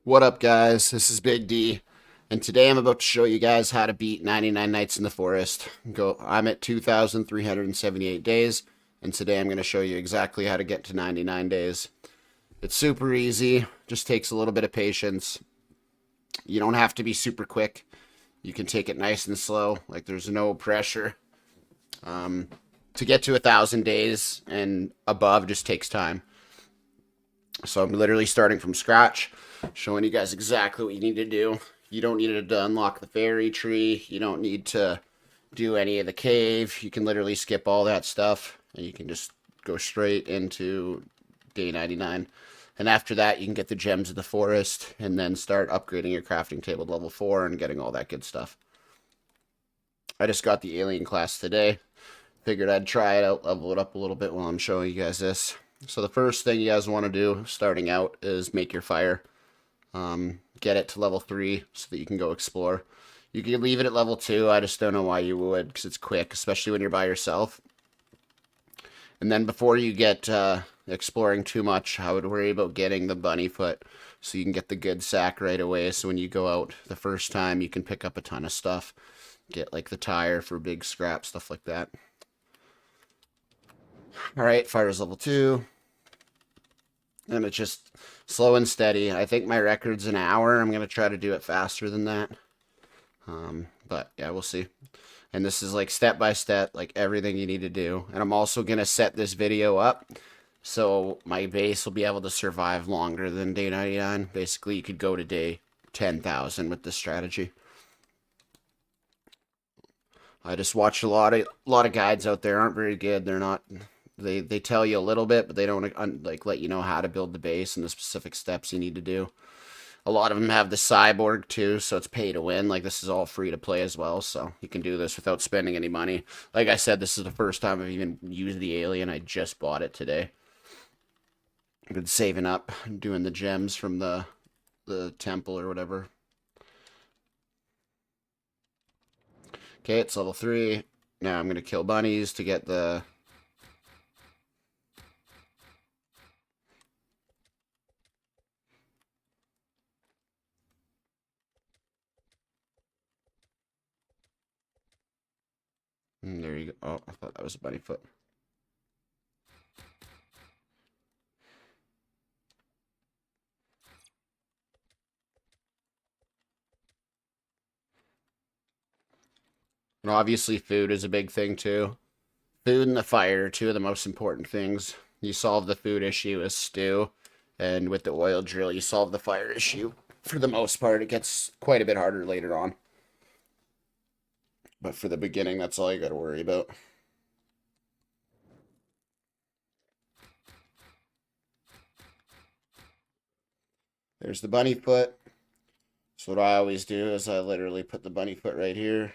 What up, guys? This is Big D, and today I'm about to show you guys how to beat 99 Nights in the Forest. I'm at 2,378 days, and today I'm going to show you exactly how to get to 99 days. It's super easy, just takes a little bit of patience. You don't have to be super quick. You can take it nice and slow, like there's no pressure. Um, to get to 1,000 days and above just takes time. So I'm literally starting from scratch, showing you guys exactly what you need to do. You don't need to unlock the fairy tree. You don't need to do any of the cave. You can literally skip all that stuff and you can just go straight into day 99. And after that, you can get the gems of the forest and then start upgrading your crafting table to level 4 and getting all that good stuff. I just got the alien class today. Figured I'd try it out, level it up a little bit while I'm showing you guys this. So the first thing you guys want to do starting out is make your fire. Get it to level 3 so that you can go explore. You can leave it at level 2. I just don't know why you would because it's quick, especially when you're by yourself. And then before you get exploring too much, I would worry about getting the bunny foot so you can get the good sack right away. So when you go out the first time, you can pick up a ton of stuff. Get like the tire for big scrap, stuff like that. All right, fire's level 2. And it's just slow and steady. I think my record's an hour. I'm going to try to do it faster than that. But yeah, we'll see. And this is like step by step, like everything you need to do. And I'm also going to set this video up so my base will be able to survive longer than day 99. Basically, you could go to day 10,000 with this strategy. I just watched a lot of guides out there aren't very good. They're not they tell you a little bit, but they don't like let you know how to build the base and the specific steps you need to do. A lot of them have the cyborg too, so it's pay to win. Like this is all free to play as well, so you can do this without spending any money. Like I said, this is the first time I've even used the alien. I just bought it today. I've been saving up, doing the gems from the temple or whatever. Okay, it's level 3. Now I'm gonna kill bunnies to get the. There you go. Oh, I thought that was a bunny foot. And obviously, food is a big thing too. Food and the fire are two of the most important things. You solve the food issue with stew, and with the oil drill, you solve the fire issue. For the most part, it gets quite a bit harder later on. But for the beginning, that's all you got to worry about. There's the bunny foot. So what I always do is I literally put the bunny foot right here.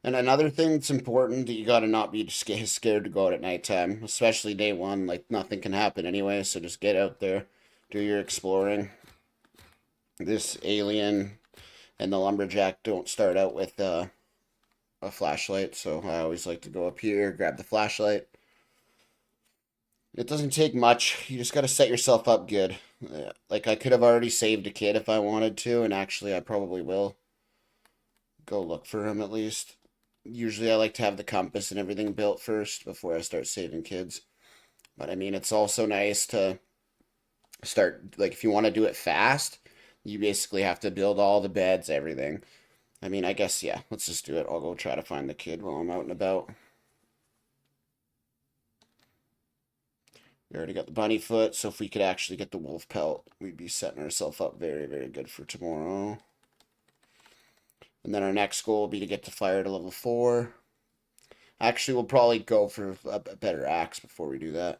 And another thing that's important that you got to not be scared to go out at nighttime, especially day 1. Like nothing can happen anyway, so just get out there, do your exploring. This alien and the lumberjack don't start out with a flashlight, so I always like to go up here, grab the flashlight. It doesn't take much. You just got to set yourself up good. Like I could have already saved a kid if I wanted to, and actually I probably will go look for him at least. Usually I like to have the compass and everything built first before I start saving kids. But I mean, it's also nice to start, like, if you want to do it fast, you basically have to build all the beds, everything. I mean, I guess, yeah, let's just do it. I'll go try to find the kid while I'm out and about. We already got the bunny foot, so if we could actually get the wolf pelt, we'd be setting ourselves up very, very good for tomorrow. And then our next goal will be to get the fire to level 4. Actually, we'll probably go for a better axe before we do that.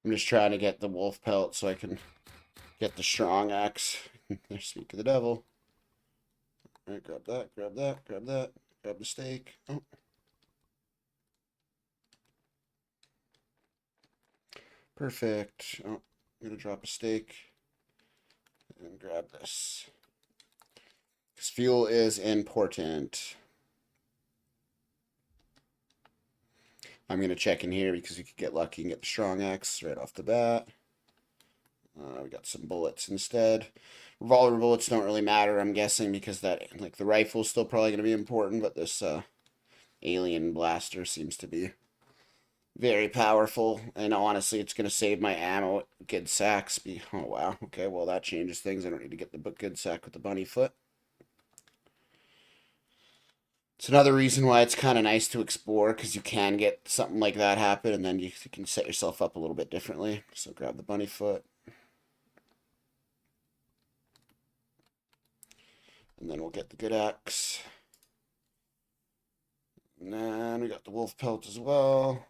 I'm just trying to get the wolf pelt so I can get the strong axe. Speak of the devil. All right, grab that, grab that, grab that, grab the steak. Oh. Perfect. Oh, I'm gonna drop a steak and grab this. Because fuel is important. I'm gonna check in here because we could get lucky and get the strong axe right off the bat. We got some bullets instead. Revolver bullets don't really matter, I'm guessing, because that like the rifle's still probably gonna be important, but this alien blaster seems to be very powerful, and honestly, it's gonna save my ammo. Good sacks. Oh wow. Okay, well that changes things. I don't need to get the good sack with the bunny foot. It's another reason why it's kind of nice to explore, because you can get something like that happen, and then you can set yourself up a little bit differently. So grab the bunny foot. And then we'll get the good axe. And then we got the wolf pelt as well.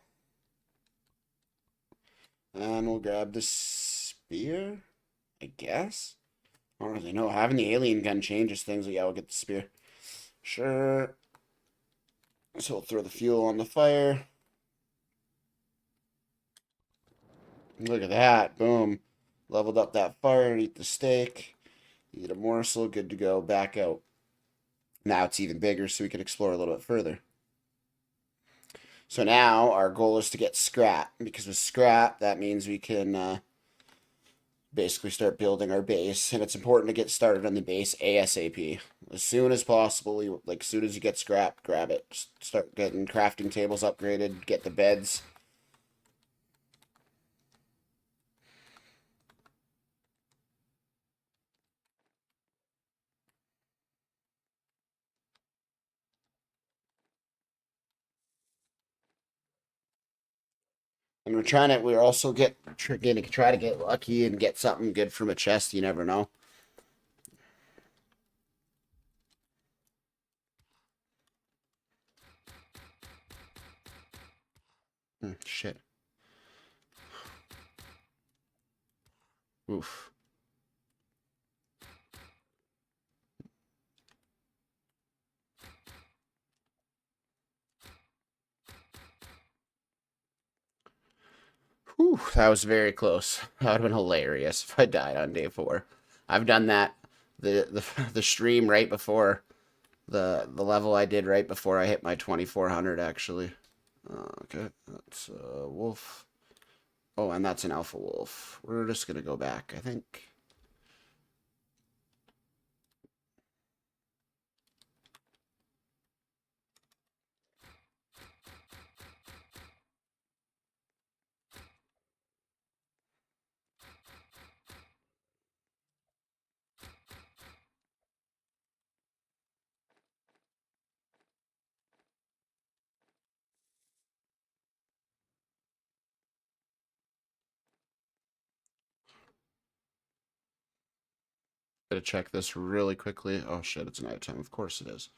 And we'll grab the spear, I guess. I don't really know. Having the alien gun changes things. But yeah, we'll get the spear. Sure. So we'll throw the fuel on the fire. Look at that. Boom. Leveled up that fire. Eat the steak. Eat a morsel. Good to go. Back out. Now it's even bigger, so we can explore a little bit further. So now our goal is to get scrap, because with scrap, that means we can basically start building our base, and it's important to get started on the base ASAP. As soon as possible, like as soon as you get scrap, grab it. Start getting crafting tables upgraded, get the beds. And we're also gonna try to get lucky and get something good from a chest. You never know. Shit. Oof. Whew, that was very close. That would have been hilarious if I died on day 4. I've done that. The stream right before the level I did right before I hit my 2400 actually. Okay, that's a wolf. Oh, and that's an alpha wolf. We're just gonna go back, I think. Gotta check this really quickly. Oh shit, it's nighttime. Of course it is.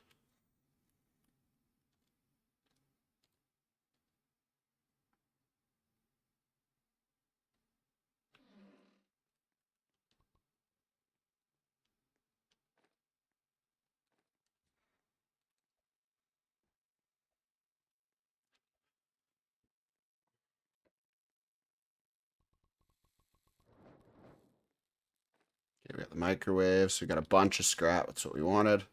Okay, we got the microwave, so we got a bunch of scrap. That's what we wanted.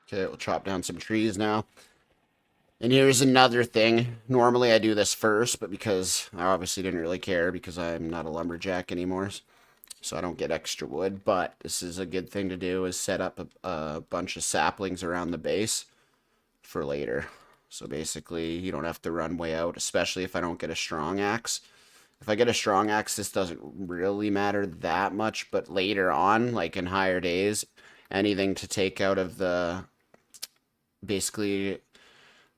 Okay, we'll chop down some trees now. And here's another thing. Normally I do this first, but because I obviously didn't really care because I'm not a lumberjack anymore, so I don't get extra wood. But this is a good thing to do, is set up a bunch of saplings around the base for later. So basically, you don't have to run way out, especially if I don't get a strong axe. If I get a strong axe, this doesn't really matter that much, but later on, like in higher days, anything to take out of the basically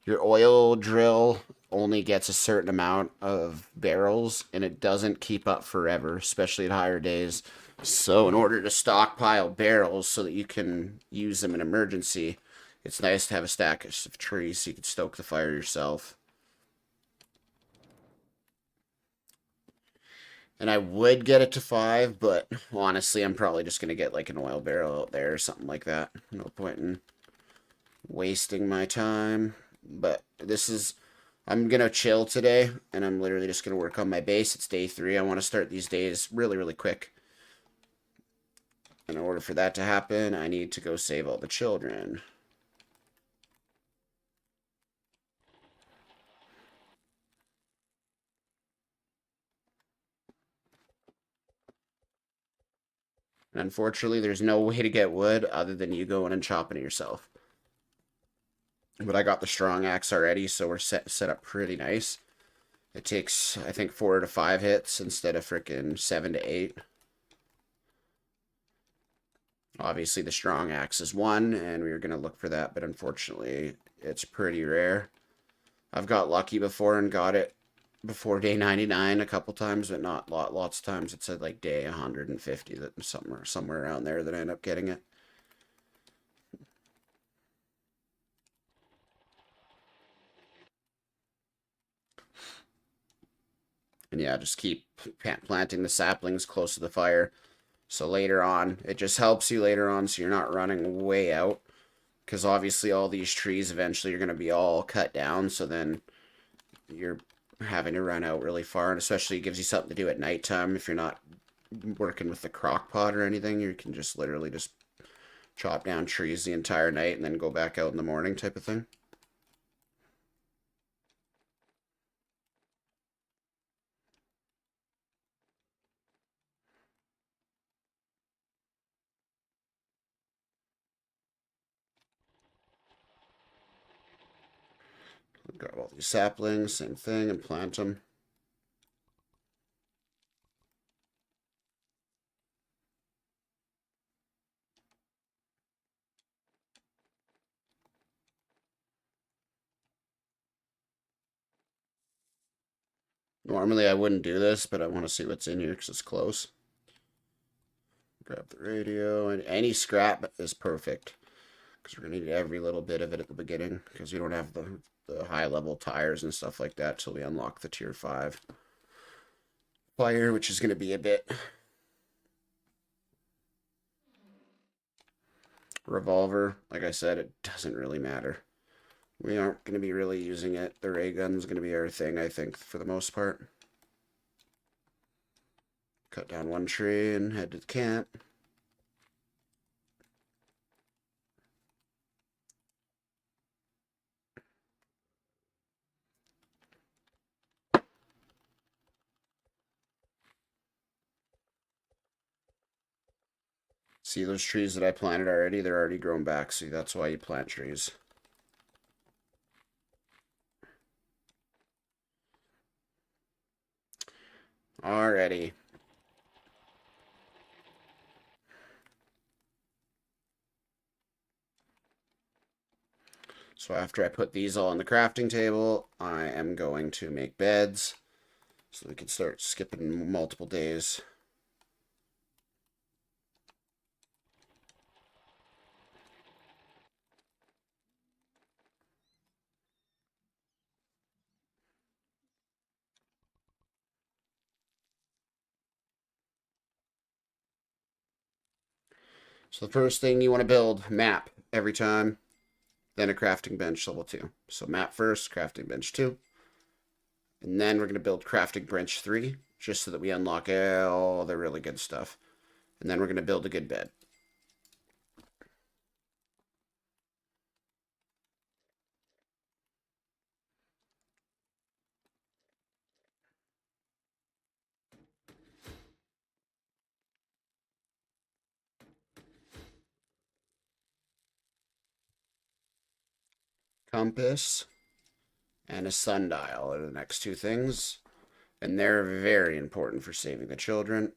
your oil drill only gets a certain amount of barrels and it doesn't keep up forever, especially at higher days. So, in order to stockpile barrels so that you can use them in emergency, it's nice to have a stack of trees so you can stoke the fire yourself. And I would get it to 5, but honestly, I'm probably just going to get like an oil barrel out there or something like that. No point in wasting my time. But I'm going to chill today, and I'm literally just going to work on my base. It's day 3. I want to start these days really, really quick. In order for that to happen, I need to go save all the children. And unfortunately, there's no way to get wood other than you going and chopping it yourself. But I got the strong axe already, so we're set up pretty nice. It takes, I think, 4 to 5 hits instead of freaking 7 to 8. Obviously, the strong axe is 1, and we were going to look for that, but unfortunately, it's pretty rare. I've got lucky before and got it before day 99 a couple times, but not lots of times. It said like day 150, that somewhere around there that I end up getting it. And yeah, just keep planting the saplings close to the fire. So later on, it just helps you later on so you're not running way out. Because obviously all these trees eventually are going to be all cut down. So then you're having to run out really far. And especially it gives you something to do at nighttime. If you're not working with the crock pot or anything, you can just literally just chop down trees the entire night and then go back out in the morning type of thing. Grab all these saplings, same thing, and plant them. Normally I wouldn't do this, but I want to see what's in here because it's close. Grab the radio, and any scrap is perfect because we're going to need every little bit of it at the beginning because we don't have the high level tires and stuff like that till we unlock the tier 5 fire, which is going to be a bit. Revolver, like I said, it doesn't really matter. We aren't going to be really using it. The ray gun's going to be our thing, I think, for the most part. Cut down one tree and head to the camp. See those trees that I planted already? They're already grown back. See, that's why you plant trees. Alrighty. So after I put these all on the crafting table, I am going to make beds so we can start skipping multiple days. So the first thing you want to build, map every time, then a crafting bench level 2. So map first, crafting bench 2. And then we're going to build crafting bench 3, just so that we unlock all the really good stuff. And then we're going to build a good bed. Compass and a sundial are the next 2 things. And they're very important for saving the children.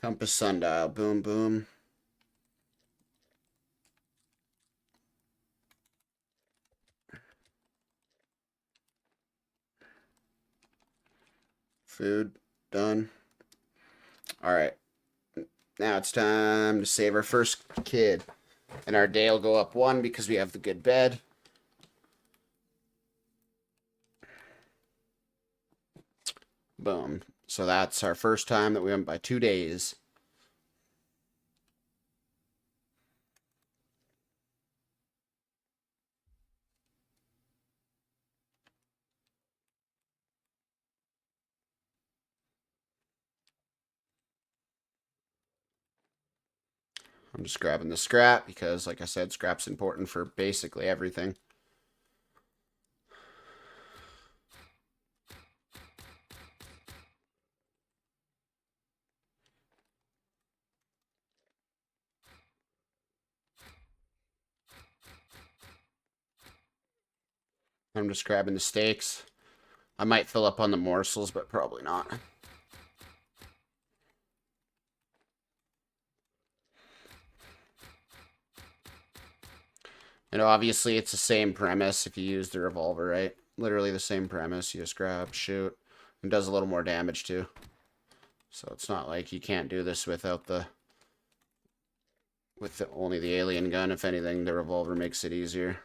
Compass, sundial, boom, boom. Food, done. All right. Now it's time to save our first kid. And our day will go up 1 because we have the good bed. Boom. So that's our first time that we went by 2 days. I'm just grabbing the scrap because, like I said, scrap's important for basically everything. I'm just grabbing the steaks. I might fill up on the morsels, but probably not. And obviously, it's the same premise if you use the revolver, right? Literally the same premise. You just grab, shoot, and does a little more damage too. So it's not like you can't do this without only the alien gun. If anything, the revolver makes it easier.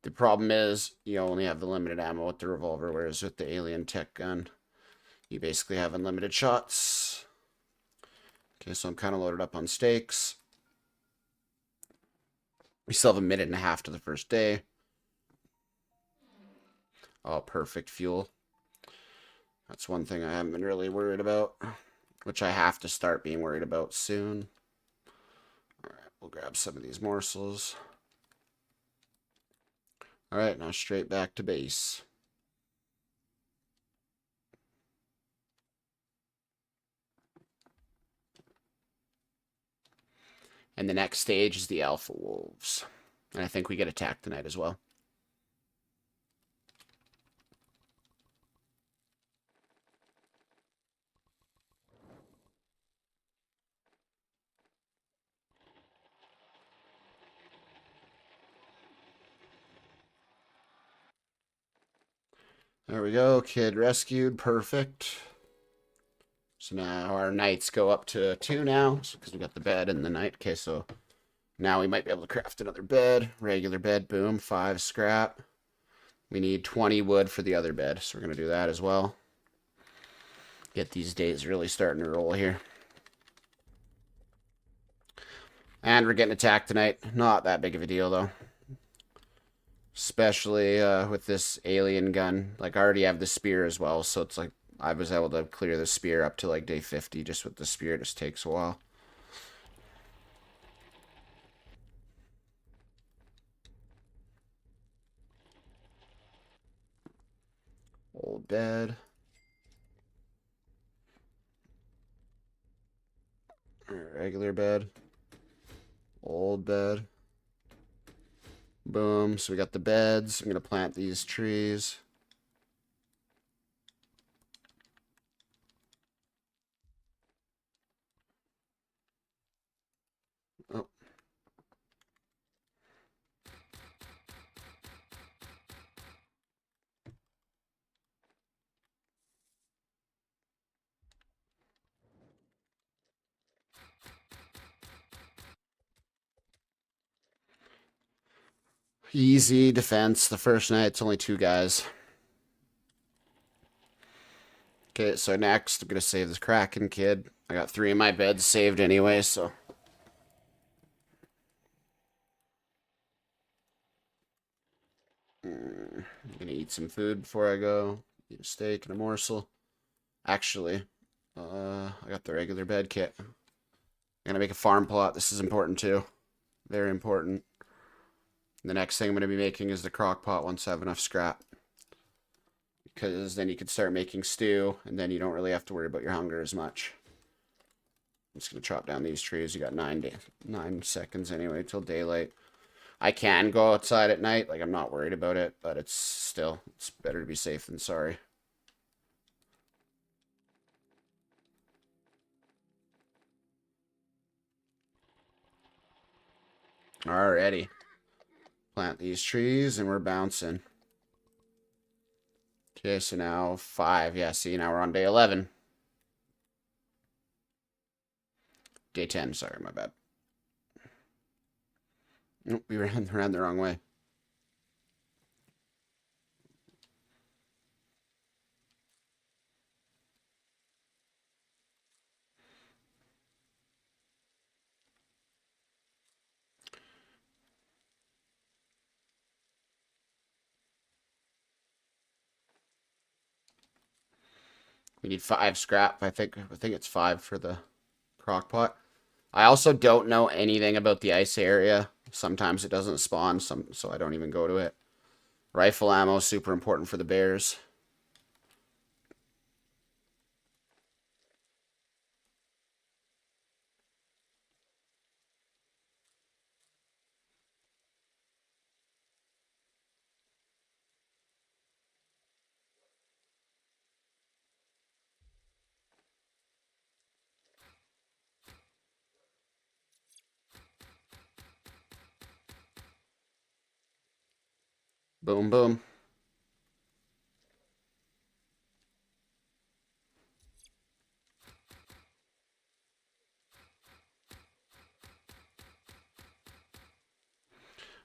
The problem is you only have the limited ammo with the revolver, whereas with the alien tech gun, you basically have unlimited shots. Okay, so I'm kind of loaded up on steaks. We still have a minute and a half to the first day. Oh, perfect fuel. That's one thing I haven't been really worried about, which I have to start being worried about soon. All right, we'll grab some of these morsels. All right, now straight back to base. And the next stage is the Alpha Wolves. And I think we get attacked tonight as well. There we go. Kid rescued. Perfect. So now our nights go up to 2 now, because we got the bed and the night. Okay, so now we might be able to craft another bed. Regular bed, boom, 5 scrap. We need 20 wood for the other bed, so we're going to do that as well. Get these days really starting to roll here. And we're getting attacked tonight. Not that big of a deal, though. Especially with this alien gun. Like, I already have the spear as well, so it's like I was able to clear the spear up to like day 50 just with the spear. It just takes a while. Old bed. Regular bed. Old bed. Boom. So we got the beds. I'm going to plant these trees. Oh. Easy defense. The first night, it's only 2 guys. Okay, so next, I'm going to save this Kraken kid. I got 3 of my beds saved anyway, so. I'm going to eat some food before I go. Eat a steak and a morsel. Actually, I got the regular bed kit. I'm going to make a farm plot. This is important too. Very important. The next thing I'm going to be making is the crock pot once I have enough scrap. Because then you can start making stew, and then you don't really have to worry about your hunger as much. I'm just going to chop down these trees. You got 9 seconds anyway till daylight. I can go outside at night. Like, I'm not worried about it, but it's better to be safe than sorry. Alrighty. Plant these trees, and we're bouncing. Okay, so now 5. Yeah, see, now we're on day 11. Day 10, sorry, my bad. Nope, we ran the wrong way. We need 5 scrap. I think it's 5 for the crock pot. I also don't know anything about the ice area. Sometimes it doesn't spawn, so I don't even go to it. Rifle ammo is super important for the bears. Boom, boom.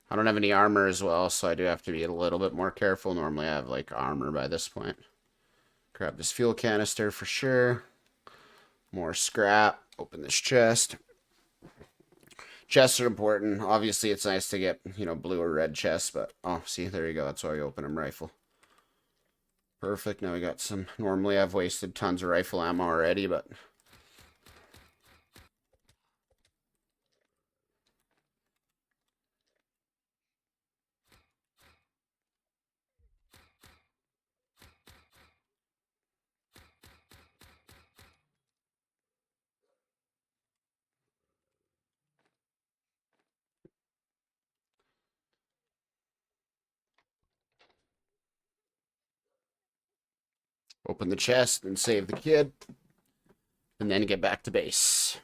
I don't have any armor as well, so I do have to be a little bit more careful. Normally I have like armor by this point. Grab this fuel canister for sure. More scrap. Open this chest. Chests are important. Obviously, it's nice to get, blue or red chests, but, oh, see, there you go. That's why you open them rifle. Perfect. Now we got some, normally I've wasted tons of rifle ammo already, but open the chest and save the kid, and then get back to base.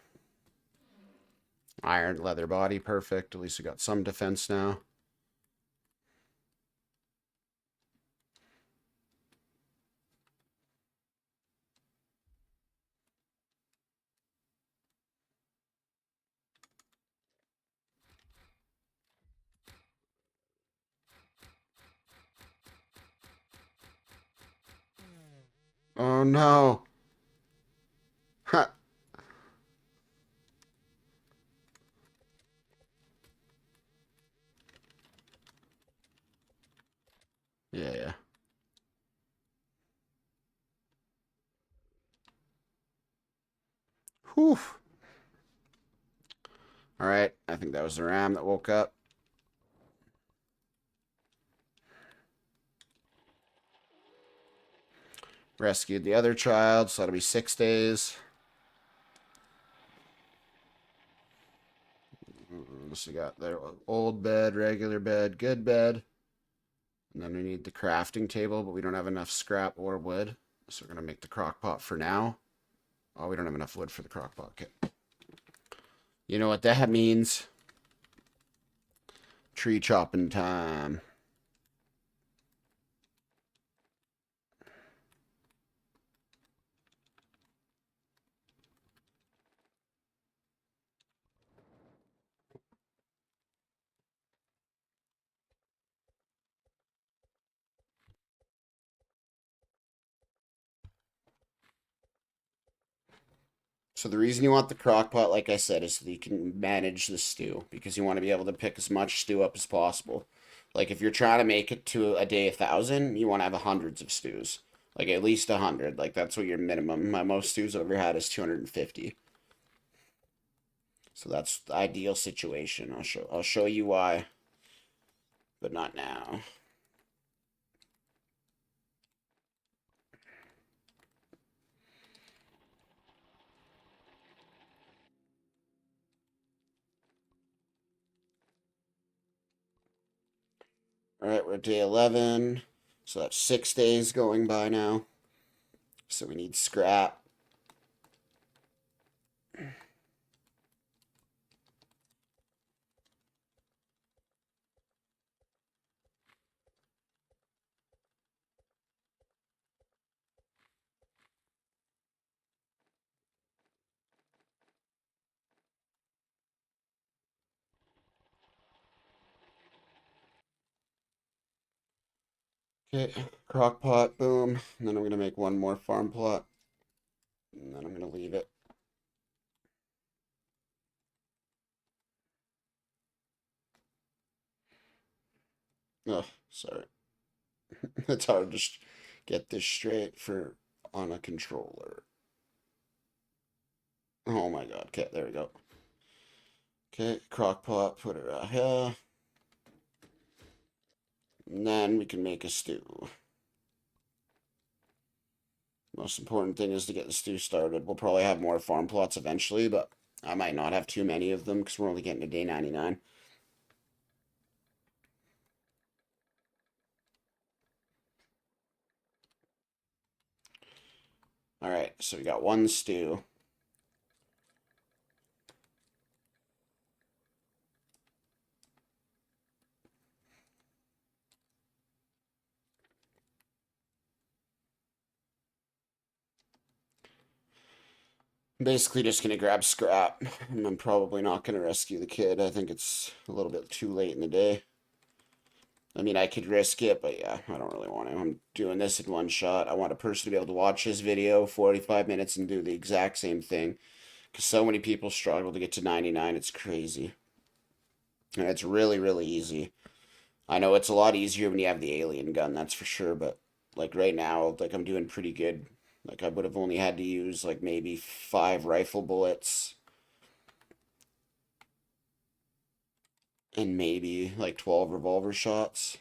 Iron leather body, perfect. At least we got some defense now. Oh no. Ha. Yeah, yeah. Whew. All right, I think that was the ram that woke up. Rescued the other child, so that'll be 6 days. So we got their old bed, regular bed, good bed. And then we need the crafting table, but we don't have enough scrap or wood. So we're going to make the crock pot for now. Oh, we don't have enough wood for the crock pot. Okay. You know what that means? Tree chopping time. So the reason you want the crock pot, like I said, is so that you can manage the stew because you want to be able to pick as much stew up as possible. Like if you're trying to make it to a day 1,000, you want to have hundreds of stews, like at least 100. Like that's what your minimum. My most stews I've ever had is 250. So that's the ideal situation. I'll show you why, but not now. All right, we're at day 11. So that's 6 days going by now. So we need scrap. Okay, crock pot, boom. And then I'm going to make one more farm plot. And then I'm going to leave it. Oh, sorry. It's hard to get this straight for on a controller. Oh my god. Okay, there we go. Okay, crock pot, put it right here. And then we can make a stew. Most important thing is to get the stew started. We'll probably have more farm plots eventually, but I might not have too many of them because we're only getting to day 99. All right, so we got one stew. Basically just going to grab scrap. And I'm probably not going to rescue the kid. I think it's a little bit too late in the day. I mean, I could risk it, but yeah, I don't really want to. I'm doing this in one shot. I want a person to be able to watch this video 45 minutes and do the exact same thing. Because so many people struggle to get to 99. It's crazy. And it's really, really easy. I know it's a lot easier when you have the alien gun, that's for sure. But like right now, like I'm doing pretty good. Like I would have only had to use like maybe 5 rifle bullets and maybe like 12 revolver shots.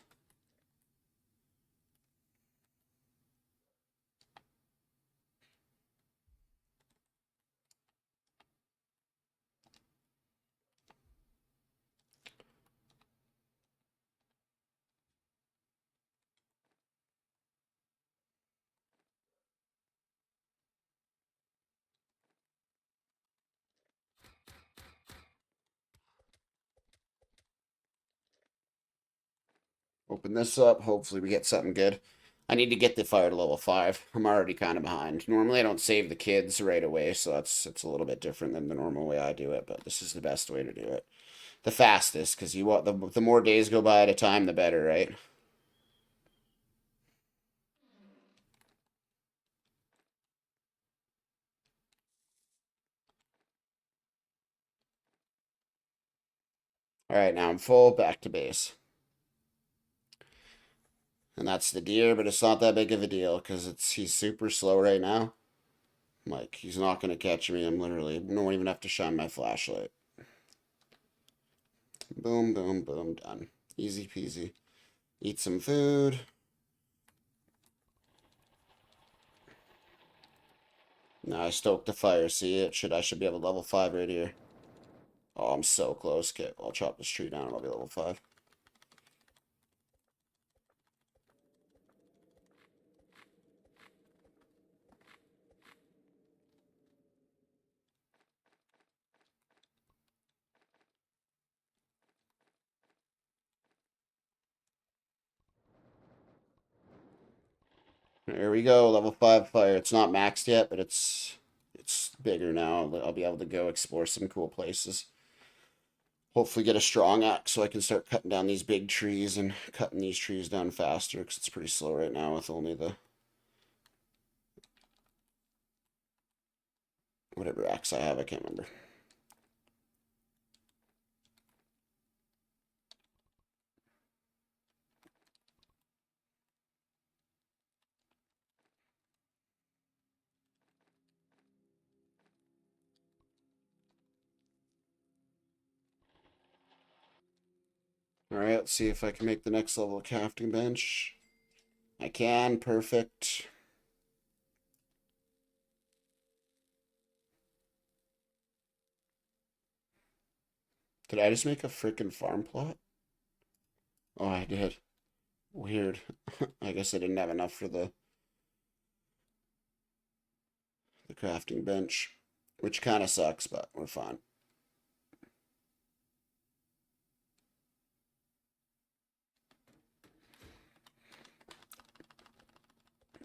Open this up. Hopefully we get something good. I need to get the fire to level 5. I'm already kind of behind. Normally I don't save the kids right away, so it's a little bit different than the normal way I do it, but this is the best way to do it. The fastest, because you want the more days go by at a time, the better, right? All right, now I'm full. Back to base. And that's the deer, but it's not that big of a deal because he's super slow right now. Like he's not gonna catch me. I'm literally don't even have to shine my flashlight. Boom, boom, boom, done. Easy peasy. Eat some food. Now I stoked the fire. See it? I should be able to level 5 right here. Oh, I'm so close. Okay, I'll chop this tree down and I'll be level 5. There we go, level 5 fire. It's not maxed yet, but it's bigger now. I'll be able to go explore some cool places. Hopefully get a strong axe so I can start cutting down these big trees and cutting these trees down faster because it's pretty slow right now with only the whatever axe I have, I can't remember. Alright, let's see if I can make the next level crafting bench. I can, perfect. Did I just make a freaking farm plot? Oh, I did. Weird. I guess I didn't have enough for the crafting bench, which kind of sucks, but we're fine.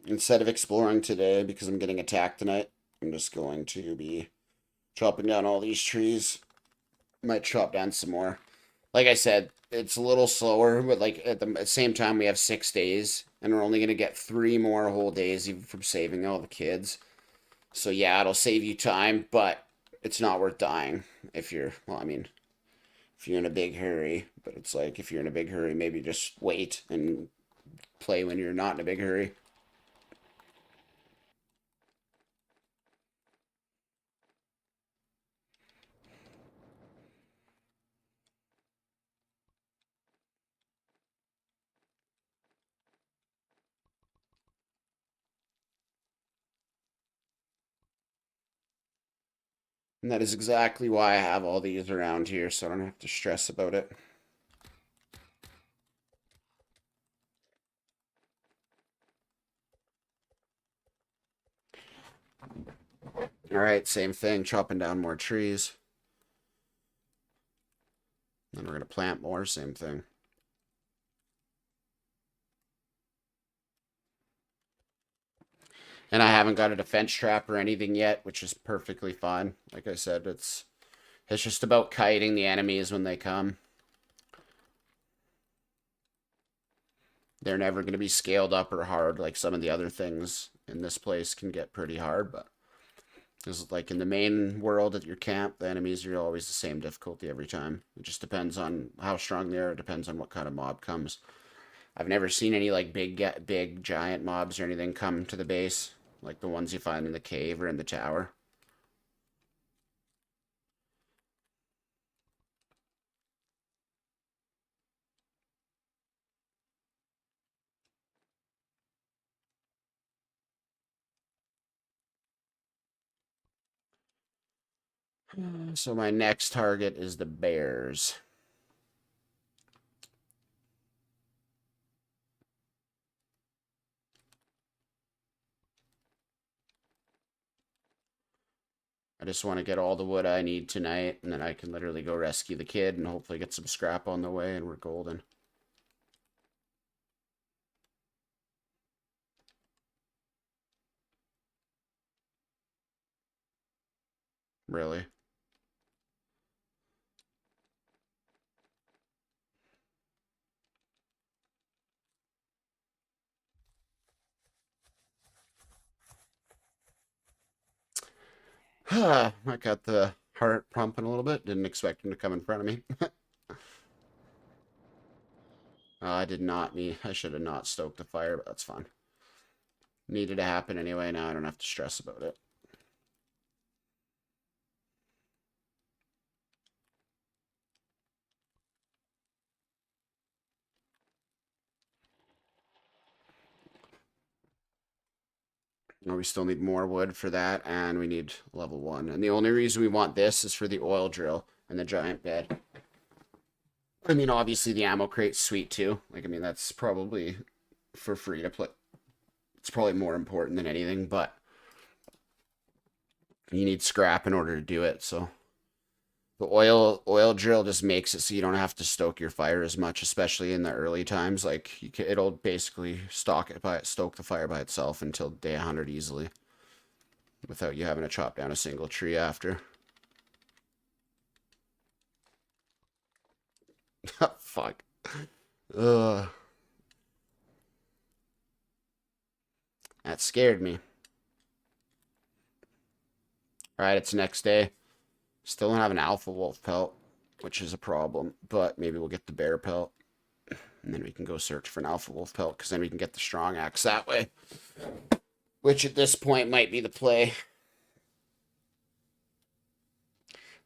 Instead of exploring today, because I'm getting attacked tonight, I'm just going to be chopping down all these trees. Might chop down some more. Like I said, it's a little slower, but like at the same time, we have 6 days, and we're only gonna get 3 more whole days even from saving all the kids. So yeah, it'll save you time, but it's not worth dying if you're, well, I mean, if you're in a big hurry. But it's like if you're in a big hurry, maybe just wait and play when you're not in a big hurry. And that is exactly why I have all these around here, so I don't have to stress about it. All right, same thing, chopping down more trees. Then we're going to plant more, same thing. And I haven't got a defense trap or anything yet, which is perfectly fine. Like I said, it's just about kiting the enemies when they come. They're never going to be scaled up or hard like some of the other things in this place can get pretty hard, but it's like in the main world at your camp, the enemies are always the same difficulty every time. It just depends on how strong they are. It depends on what kind of mob comes. I've never seen any like big giant mobs or anything come to the base, like the ones you find in the cave or in the tower. So my next target is the bears. I just want to get all the wood I need tonight, and then I can literally go rescue the kid and hopefully get some scrap on the way, and we're golden. Really. I got the heart pumping a little bit. Didn't expect him to come in front of me. I did not need. I should have not stoked the fire, but that's fine. Needed to happen anyway. Now I don't have to stress about it. We still need more wood for that, and we need level 1. And the only reason we want this is for the oil drill and the giant bed. I mean, obviously the ammo crate's sweet too. Like, I mean, that's probably for free to play. It's probably more important than anything, but you need scrap in order to do it. So the oil drill just makes it so you don't have to stoke your fire as much, especially in the early times. Like it'll basically stoke the fire by itself until day 100 easily, without you having to chop down a single tree after. Fuck. Ugh. That scared me. All right, it's next day. Still don't have an alpha wolf pelt, which is a problem, but maybe we'll get the bear pelt. And then we can go search for an alpha wolf pelt, because then we can get the strong axe that way. Which at this point might be the play.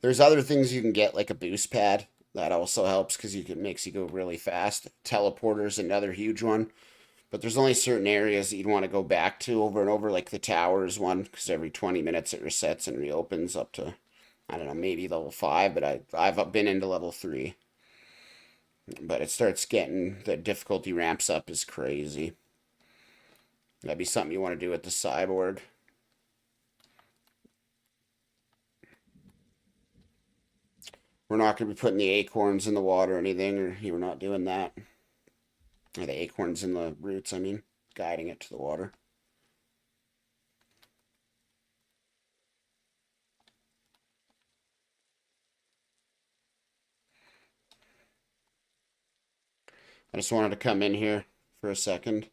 There's other things you can get, like a boost pad. That also helps because it makes you go really fast. Teleporter's another huge one. But there's only certain areas that you'd want to go back to over and over, like the towers one, because every 20 minutes it resets and reopens up to, I don't know, maybe level 5, but I've been into level 3. But it starts getting, the difficulty ramps up is crazy. That'd be something you want to do with the cyborg. We're not going to be putting the acorns in the water or anything, or we're not doing that. Or the acorns in the roots, I mean, guiding it to the water. I just wanted to come in here for a second.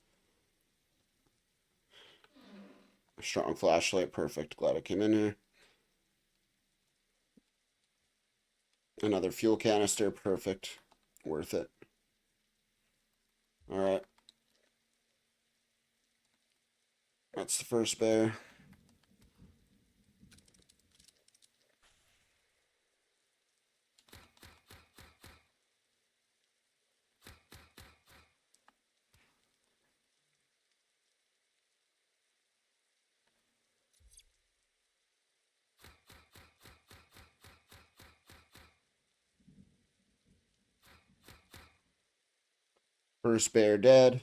Strong flashlight, perfect. Glad I came in here. Another fuel canister, perfect. Worth it. All right. That's the first bear. First bear dead.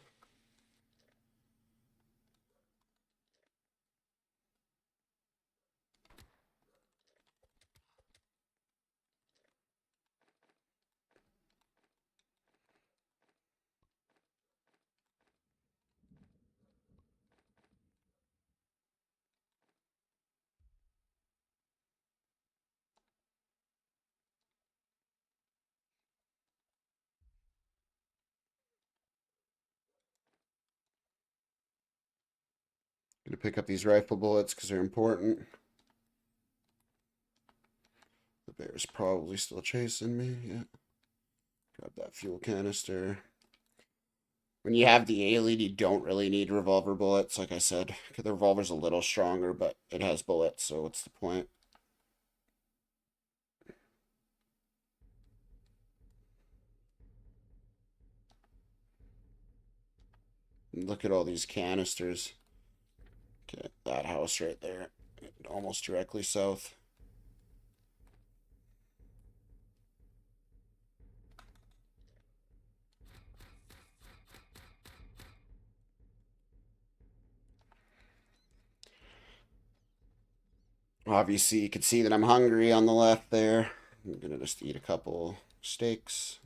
Gonna pick up these rifle bullets because they're important. The bear's probably still chasing me. Yeah. Grab that fuel canister. When you have the A-lead, you don't really need revolver bullets, like I said. The revolver's a little stronger, but it has bullets, so what's the point? Look at all these canisters. Okay, that house right there, almost directly south. Obviously, you can see that I'm hungry on the left there. I'm gonna just eat a couple steaks.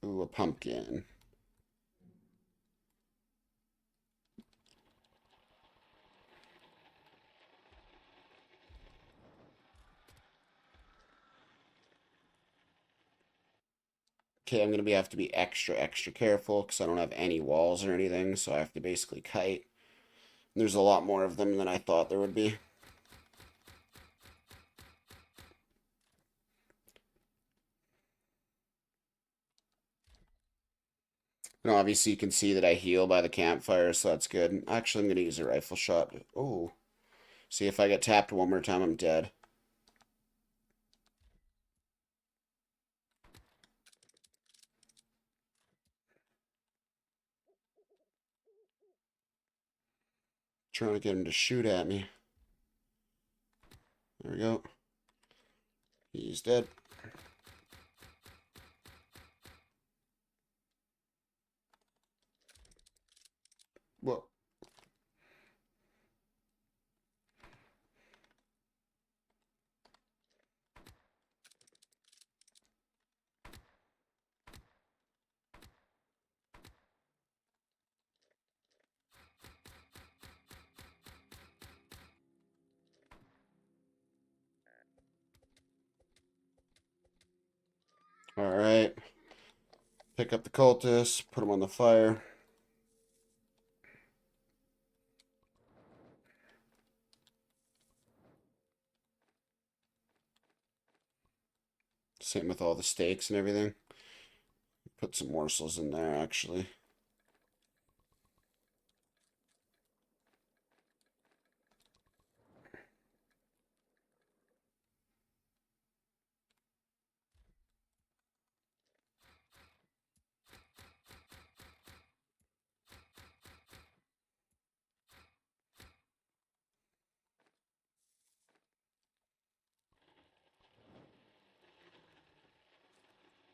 Ooh, a pumpkin. Okay, I'm gonna have to be extra careful because I don't have any walls or anything, so I have to basically kite. There's a lot more of them than I thought there would be. And obviously, you can see that I heal by the campfire, so that's good. Actually, I'm gonna use a rifle shot. Oh, see if I get tapped one more time, I'm dead. Trying to get him to shoot at me. There we go. He's dead. Whoa. All right. Pick up the cultists, put them on the fire. Same with all the steaks and everything. Put some morsels in there, actually.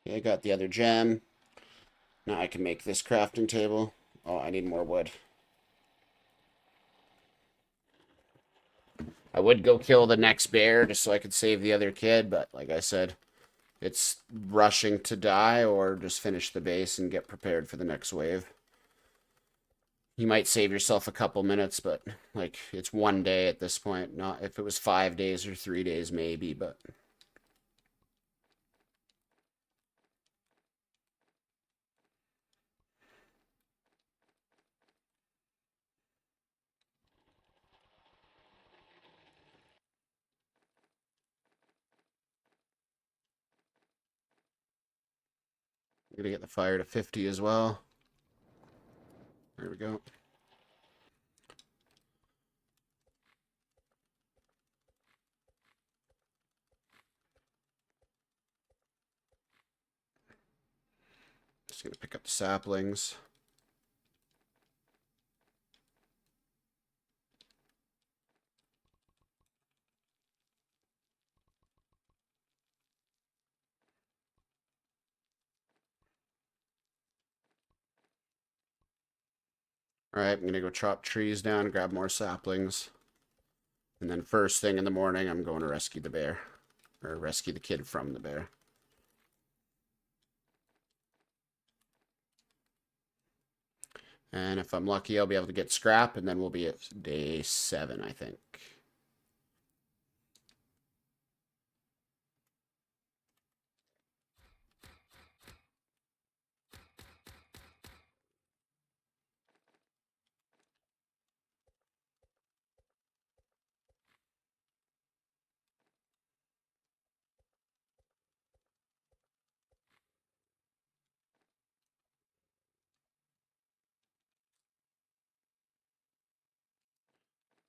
Okay, I got the other gem. Now I can make this crafting table. Oh, I need more wood. I would go kill the next bear just so I could save the other kid, but like I said, it's rushing to die or just finish the base and get prepared for the next wave. You might save yourself a couple minutes, but like it's one day at this point. Not if it was 5 days or 3 days, maybe, but I'm gonna get the fire to 50 as well. There we go. Just gonna pick up the saplings. Alright, I'm going to go chop trees down, grab more saplings. And then first thing in the morning, I'm going to rescue the bear. Or rescue the kid from the bear. And if I'm lucky, I'll be able to get scrap, and then we'll be at day 7, I think.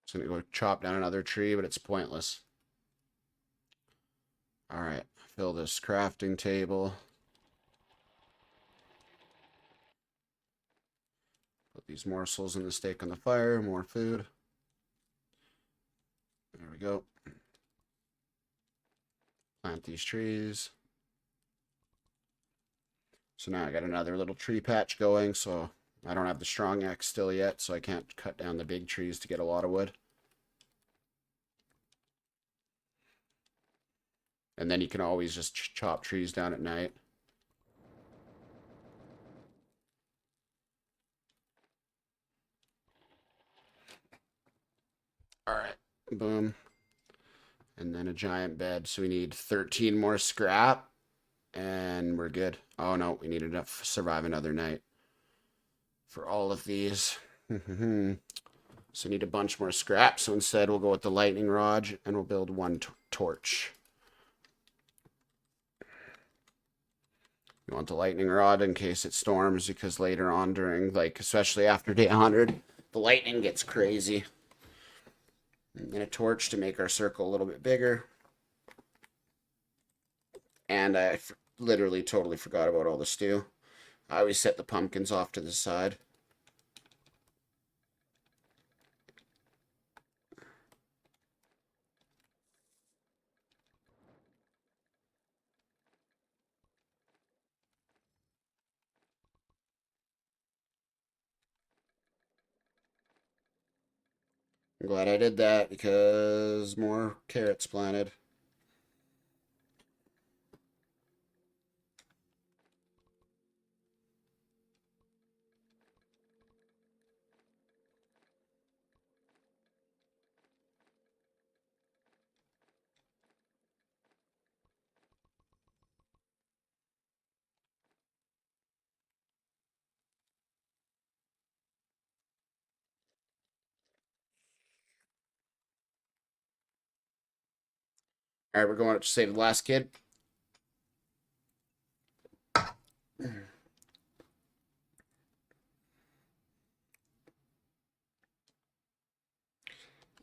Just gonna go chop down another tree, but it's pointless. Alright, fill this crafting table. Put these morsels in the steak on the fire, more food. There we go. Plant these trees. So now I got another little tree patch going, so I don't have the strong axe still yet, so I can't cut down the big trees to get a lot of wood. And then you can always just chop trees down at night. Alright, boom. And then a giant bed, so we need 13 more scrap. And we're good. Oh no, we need enough to survive another night for all of these. So need a bunch more scrap. So instead we'll go with the lightning rod and we'll build one torch. You want the lightning rod in case it storms, because later on during, like, especially after day 100, the lightning gets crazy. And then a torch to make our circle a little bit bigger. And I literally totally forgot about all the stew. I always set the pumpkins off to the side. I'm glad I did that because more carrots planted. All right, we're going to save the last kid.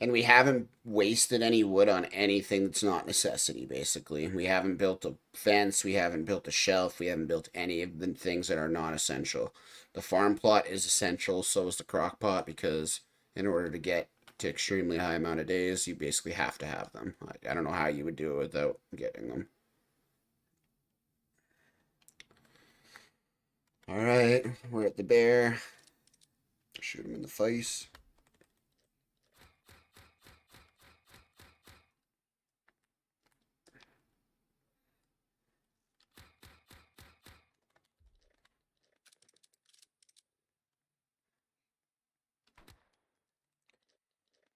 And we haven't wasted any wood on anything that's not necessity, basically. We haven't built a fence, we haven't built a shelf, we haven't built any of the things that are not essential. The farm plot is essential, so is the crock pot, because in order to get to extremely high amount of days, you basically have to have them. I don't know how you would do it without getting them. All right, we're at the bear. Shoot him in the face.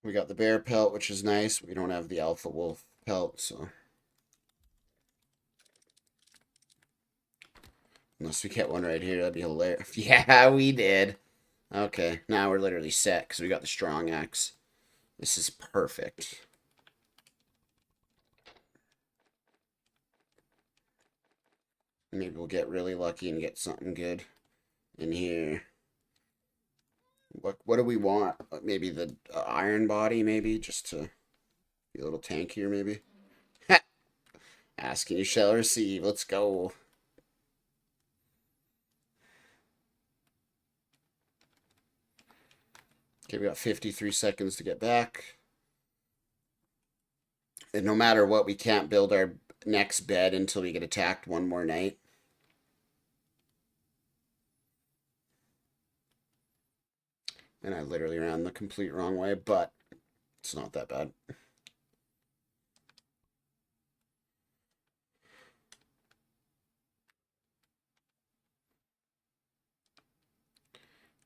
We got the bear pelt, which is nice. We don't have the alpha wolf pelt, so. Unless we get one right here, that'd be hilarious. Yeah, we did. Okay, now we're literally set because we got the strong axe. This is perfect. Maybe we'll get really lucky and get something good in here. What do we want? Maybe the iron body, maybe, just to be a little tankier, maybe. Ask and you shall receive. Let's go. Okay, we got 53 seconds to get back. And no matter what, we can't build our next bed until we get attacked one more night. And I literally ran the complete wrong way, but it's not that bad.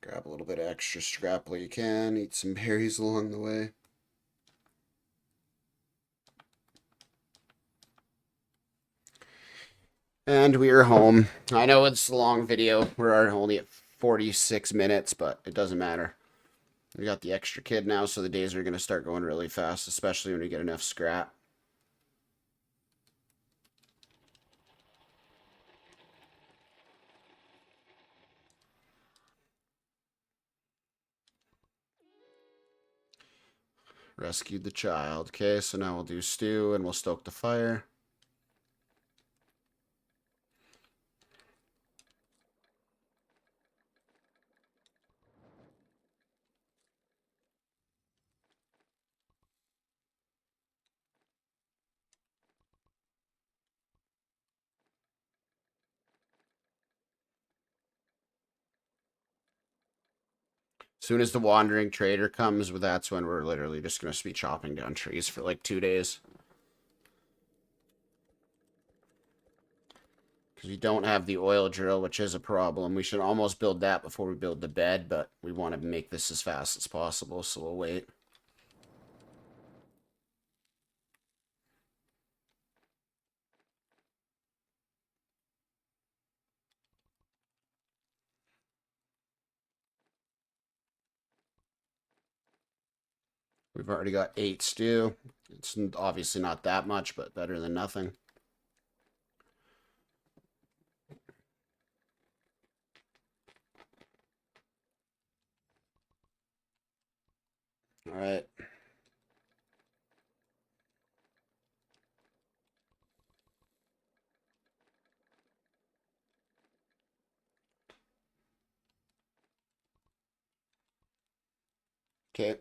Grab a little bit of extra scrap while you can. Eat some berries along the way. And we are home. I know it's a long video. We're only at 46 minutes, but it doesn't matter. We got the extra kid now, so the days are going to start going really fast, especially when we get enough scrap. Rescued the child. Okay, so now we'll do stew and we'll stoke the fire. As soon as the wandering trader comes, that's when we're literally just going to be chopping down trees for like 2 days. Because we don't have the oil drill, which is a problem. We should almost build that before we build the bed, but we want to make this as fast as possible, so we'll wait. We've already got 8 stew. It's obviously not that much, but better than nothing. All right. Okay.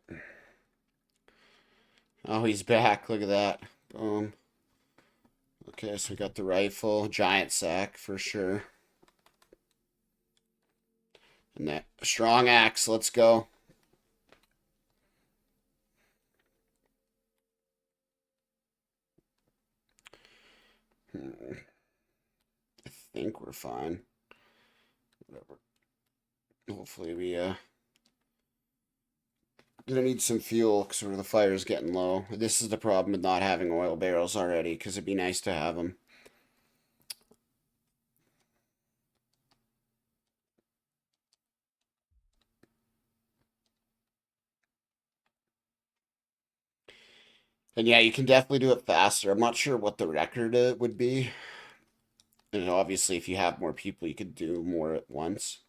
Oh, he's back. Look at that. Boom. Okay, so we got the rifle. Giant sack for sure. And that strong axe. Let's go. I think we're fine. Whatever. Hopefully we gonna need some fuel because the fire's getting low. This is the problem with not having oil barrels already, because it'd be nice to have them. And yeah, you can definitely do it faster. I'm not sure what the record would be. And obviously, if you have more people, you could do more at once.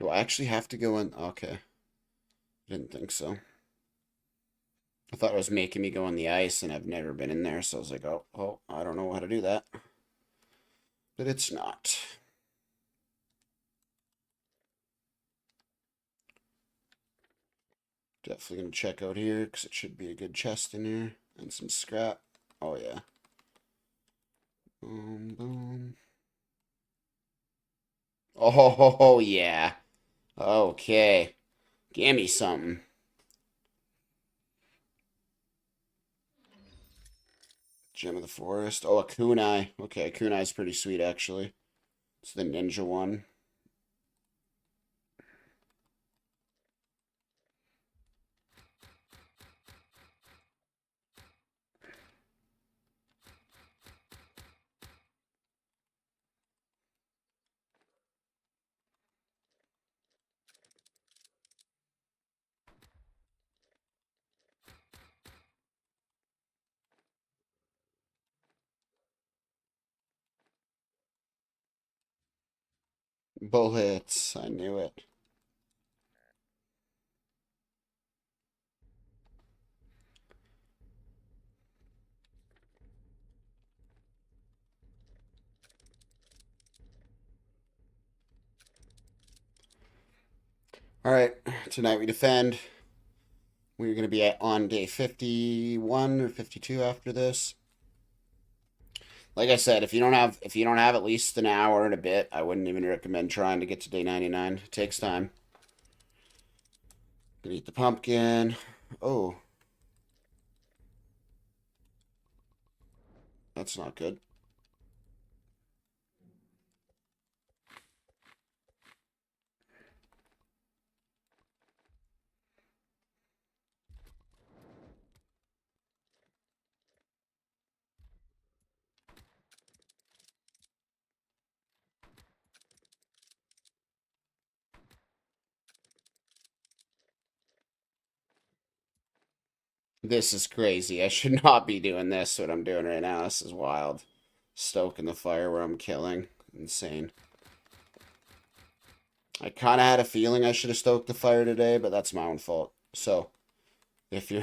Do I actually have to go in? Okay. Didn't think so. I thought it was making me go on the ice, and I've never been in there, so I was like, oh, I don't know how to do that. But it's not. Definitely gonna check out here, because it should be a good chest in here. And some scrap. Oh, yeah. Boom, boom. Oh, yeah. Okay. Give me something. Gem of the Forest. Oh, a kunai. Okay, kunai's pretty sweet, actually. It's the ninja one. Bullets. I knew it. All right. Tonight we defend. We're going to be on day 51 or 52 after this. Like I said, if you don't have at least an hour and a bit, I wouldn't even recommend trying to get to day 99. It takes time. Gonna eat the pumpkin. Oh, that's not good. This is crazy. I should not be doing this, what I'm doing right now. This is wild. Stoking the fire where I'm killing. Insane. I kind of had a feeling I should have stoked the fire today, but that's my own fault. So, if your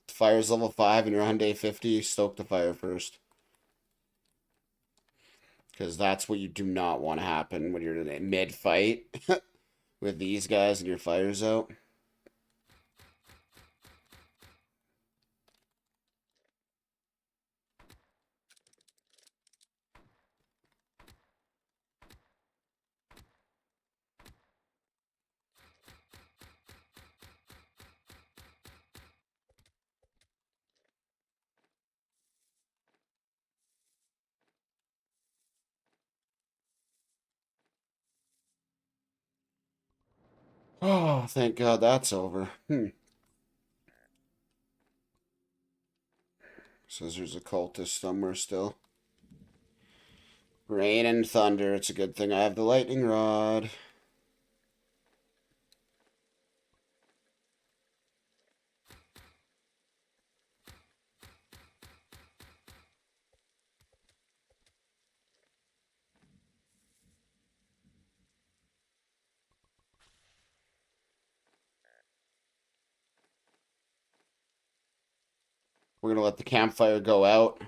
fire's level 5 and you're on day 50, stoke the fire first. Because that's what you do not want to happen when you're in mid-fight with these guys and your fire's out. Oh, thank God that's over. Says there's a cultist somewhere still. Rain and thunder. It's a good thing I have the lightning rod. We're gonna let the campfire go out.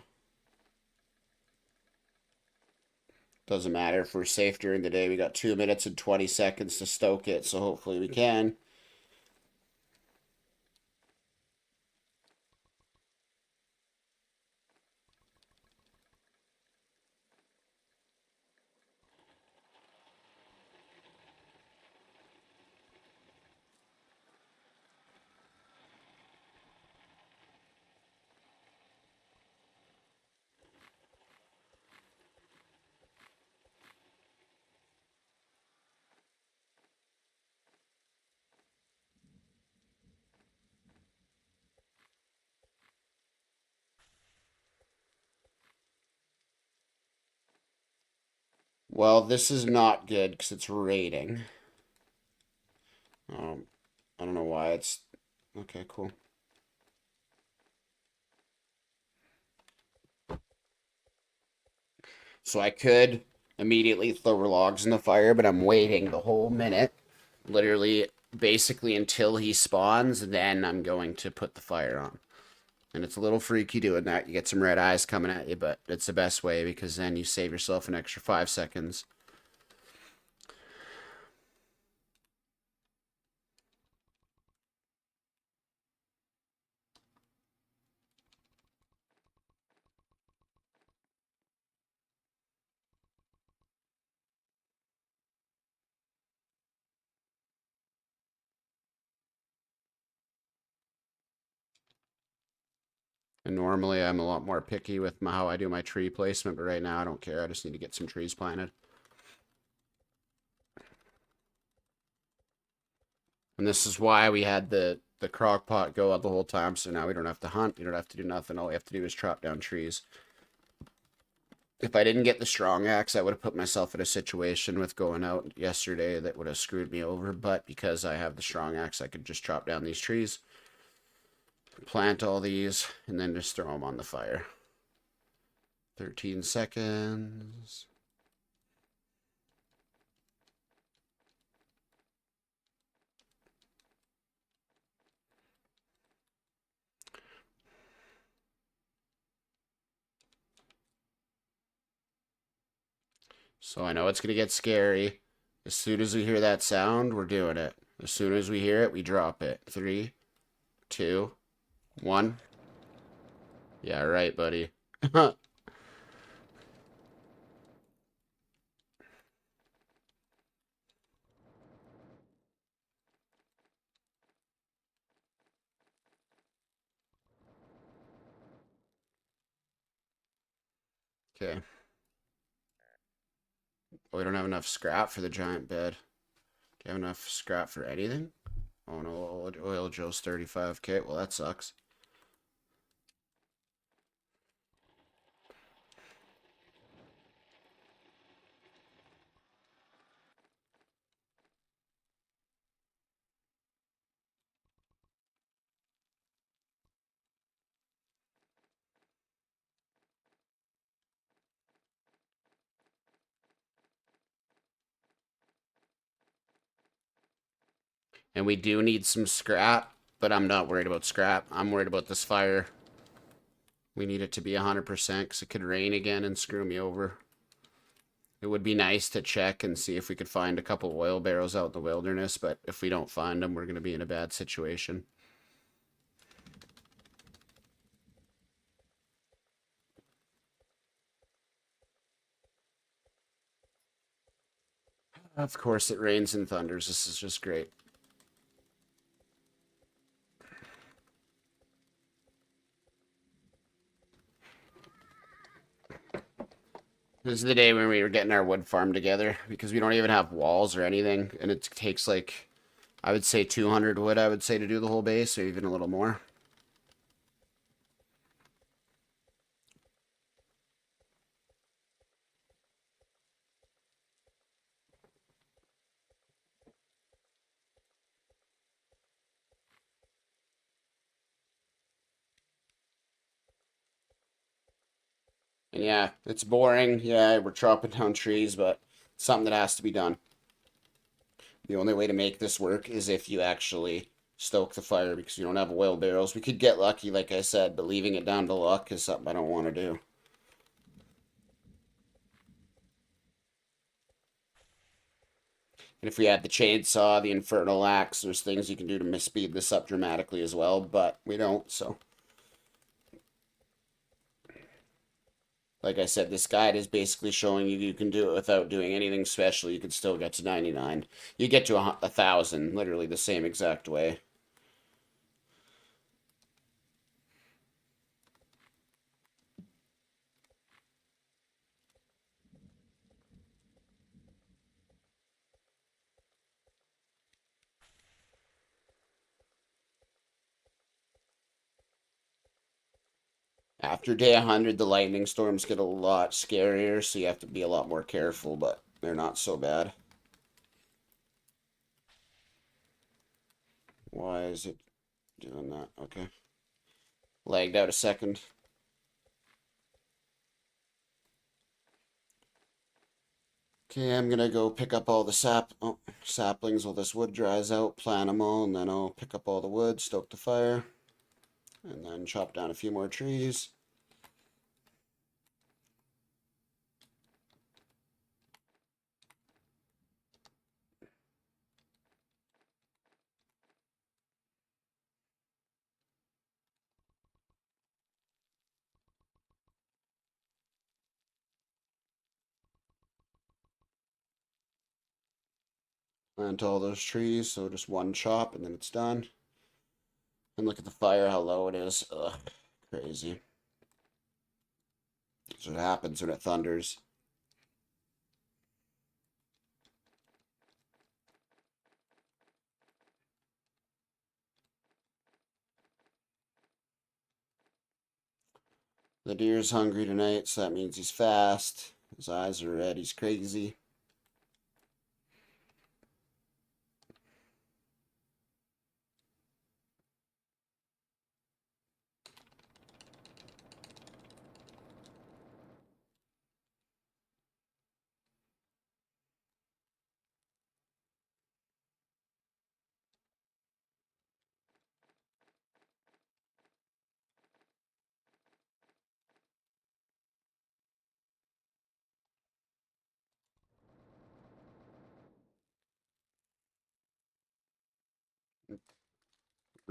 Doesn't matter if we're safe during the day. We got 2 minutes and 20 seconds to stoke it, so hopefully we can. Well, this is not good because it's raining. Um, I don't know why it's... Okay, cool. So I could immediately throw logs in the fire, but I'm waiting the whole minute. Literally, basically until he spawns, then I'm going to put the fire on. And it's a little freaky doing that. You get some red eyes coming at you, but it's the best way because then you save yourself an extra 5 seconds. And normally I'm a lot more picky with how I do my tree placement, but right now I don't care. I just need to get some trees planted. And this is why we had the crock pot go out the whole time, so now we don't have to hunt, we don't have to do nothing. All we have to do is chop down trees. If I didn't get the strong axe, I would have put myself in a situation with going out yesterday that would have screwed me over, but because I have the strong axe, I could just chop down these trees, plant all these, and then just throw them on the fire. 13 seconds. So I know it's going to get scary. As soon as we hear that sound, we're doing it. As soon as we hear it, we drop it. Three, two, one. Yeah, right, buddy. Okay. We don't have enough scrap for the giant bed. Do you have enough scrap for anything? Oh no, oil Joe's 35K. Well, that sucks. And we do need some scrap, but I'm not worried about scrap. I'm worried about this fire. We need it to be 100% because it could rain again and screw me over. It would be nice to check and see if we could find a couple oil barrels out in the wilderness, but if we don't find them, we're going to be in a bad situation. Of course, it rains and thunders. This is just great. This is the day when we were getting our wood farm together because we don't even have walls or anything, and it takes like, I would say 200 wood, I would say, to do the whole base, or even a little more. And yeah, it's boring. Yeah, we're chopping down trees, but it's something that has to be done. The only way to make this work is if you actually stoke the fire because you don't have oil barrels. We could get lucky, like I said, but leaving it down to luck is something I don't want to do. And if we had the chainsaw, the infernal axe, there's things you can do to speed this up dramatically as well, but we don't, so. Like I said, this guide is basically showing you you can do it without doing anything special. You can still get to 99. You get to 1,000, literally the same exact way. After day 100, the lightning storms get a lot scarier, so you have to be a lot more careful, but they're not so bad. Why is it doing that? Okay. Lagged out a second. Okay, I'm gonna go pick up all the saplings while this wood dries out, plant them all, and then I'll pick up all the wood, stoke the fire, and then chop down a few more trees. Plant all those trees, so just one chop, and then it's done. And look at the fire, how low it is. Ugh, crazy. That's what happens when it thunders. The deer's hungry tonight, so that means he's fast. His eyes are red, he's crazy.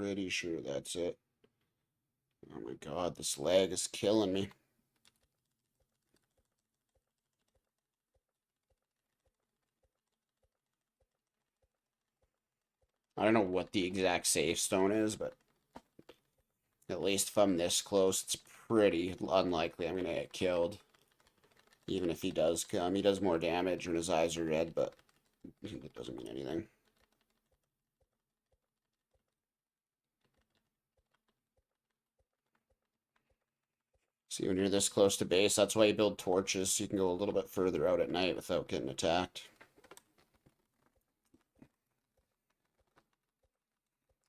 pretty sure that's it. Oh my god, this lag is killing me. I don't know what the exact safe stone is, but at least if I'm this close, it's pretty unlikely I'm gonna get killed. Even if he does come, he does more damage when his eyes are red, but it doesn't mean anything. See, when you're this close to base, that's why you build torches, so you can go a little bit further out at night without getting attacked.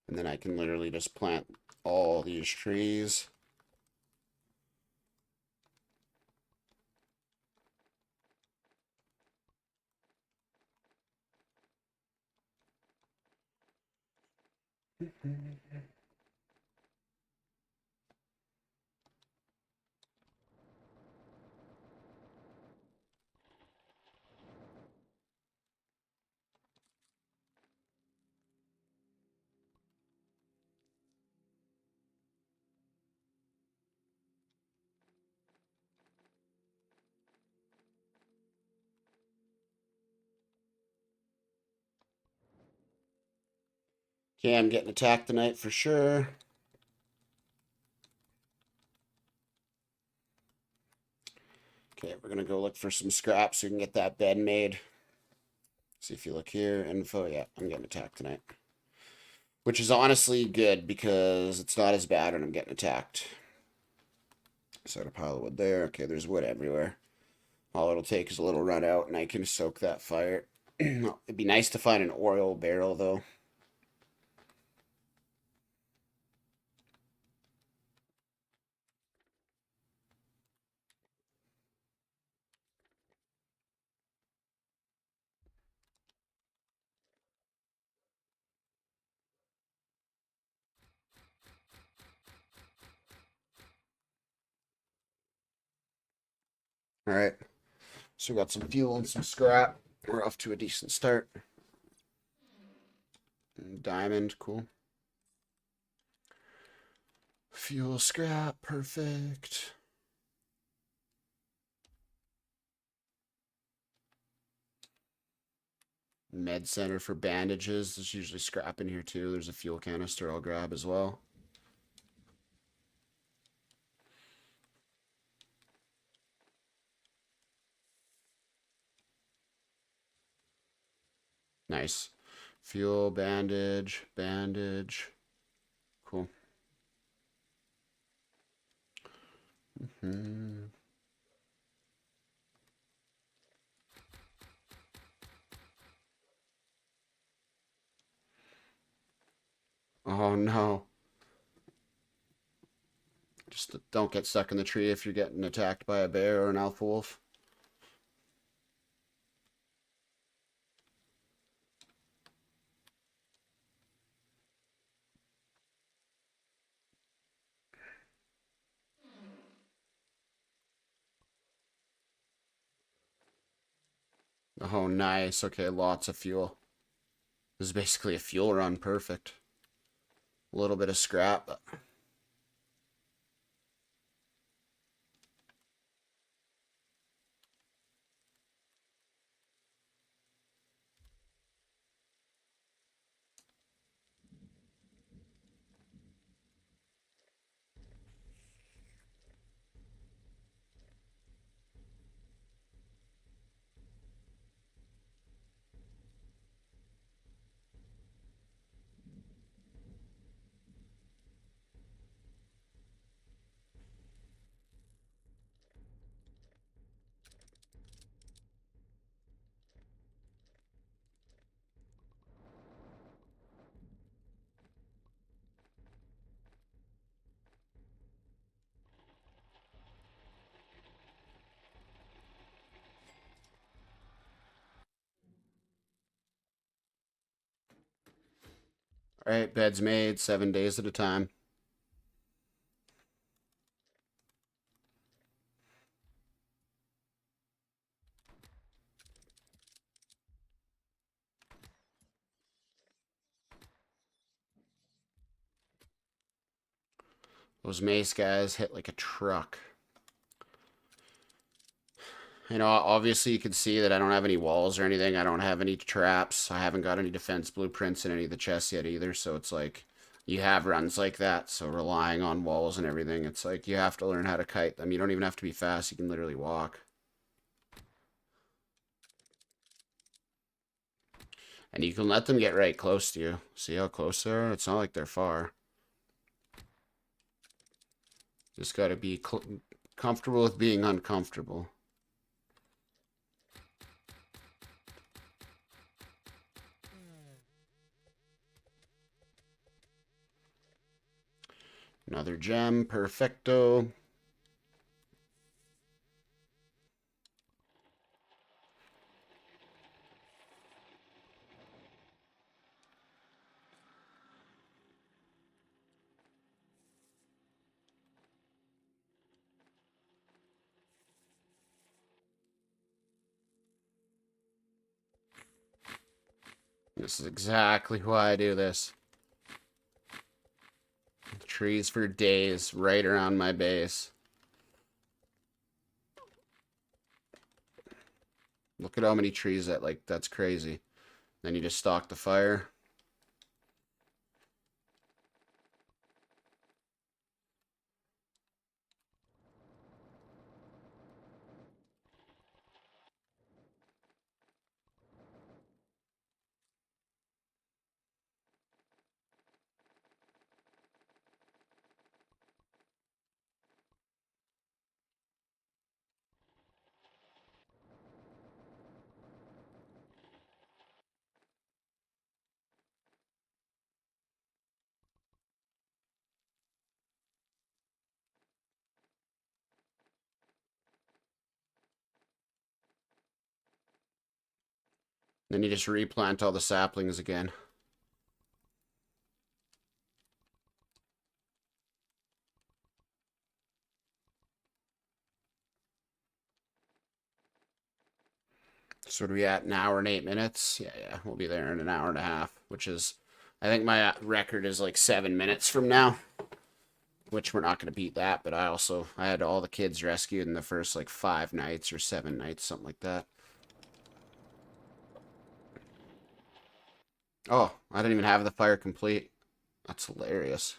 And then I can literally just plant all these trees. Okay, I'm getting attacked tonight for sure. Okay, we're gonna go look for some scraps so we can get that bed made. See if you look here, info, yeah, I'm getting attacked tonight. Which is honestly good because it's not as bad when I'm getting attacked. Set a pile of wood there. Okay, there's wood everywhere. All it'll take is a little run out and I can soak that fire. It'd be nice to find an oil barrel though. All right, so we got some fuel and some scrap. We're off to a decent start. Diamond, cool. Fuel, scrap, perfect. Med center for bandages. There's usually scrap in here too. There's a fuel canister I'll grab as well. Nice. Fuel, bandage, bandage. Cool. Hmm. Oh no. Just don't get stuck in the tree if you're getting attacked by a bear or an alpha wolf. Oh, nice. Okay, lots of fuel. This is basically a fuel run. Perfect. A little bit of scrap. All right, bed's made 7 days at a time. Those mace guys hit like a truck. You know, obviously you can see that I don't have any walls or anything. I don't have any traps. I haven't got any defense blueprints in any of the chests yet either. So it's like you have runs like that. So relying on walls and everything, it's like you have to learn how to kite them. You don't even have to be fast. You can literally walk. And you can let them get right close to you. See how close they are? It's not like they're far. Just got to be comfortable with being uncomfortable. Another gem. Perfecto. This is exactly why I do this. Trees for days right around my base. Look at how many trees that's crazy. Then you just stalk the fire. Then you just replant all the saplings again. So what are we at? An hour and 8 minutes? Yeah, we'll be there in an hour and a half, which is, I think my record is like 7 minutes from now, which we're not going to beat that, but I had all the kids rescued in the first like 5 nights or 7 nights, something like that. Oh, I didn't even have the fire complete. That's hilarious.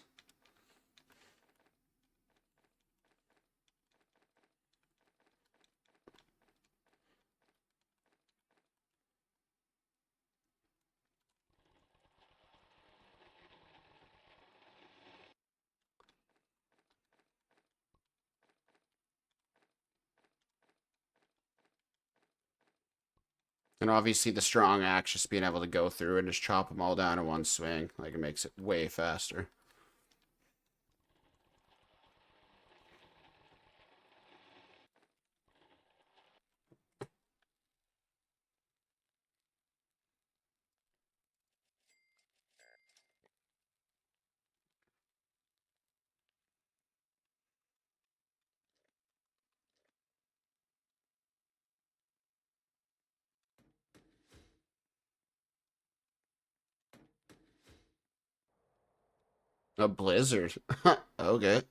And obviously the strong axe, just being able to go through and just chop them all down in one swing, like it makes it way faster. A blizzard. Okay.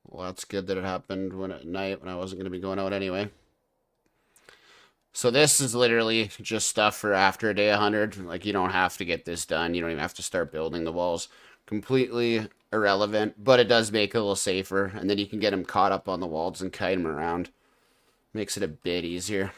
Well, that's good that it happened when at night when I wasn't going to be going out anyway. So this is literally just stuff for after day 100. Like, you don't have to get this done. You don't even have to start building the walls. Completely irrelevant, but it does make it a little safer. And then you can get them caught up on the walls and kite them around. Makes it a bit easier.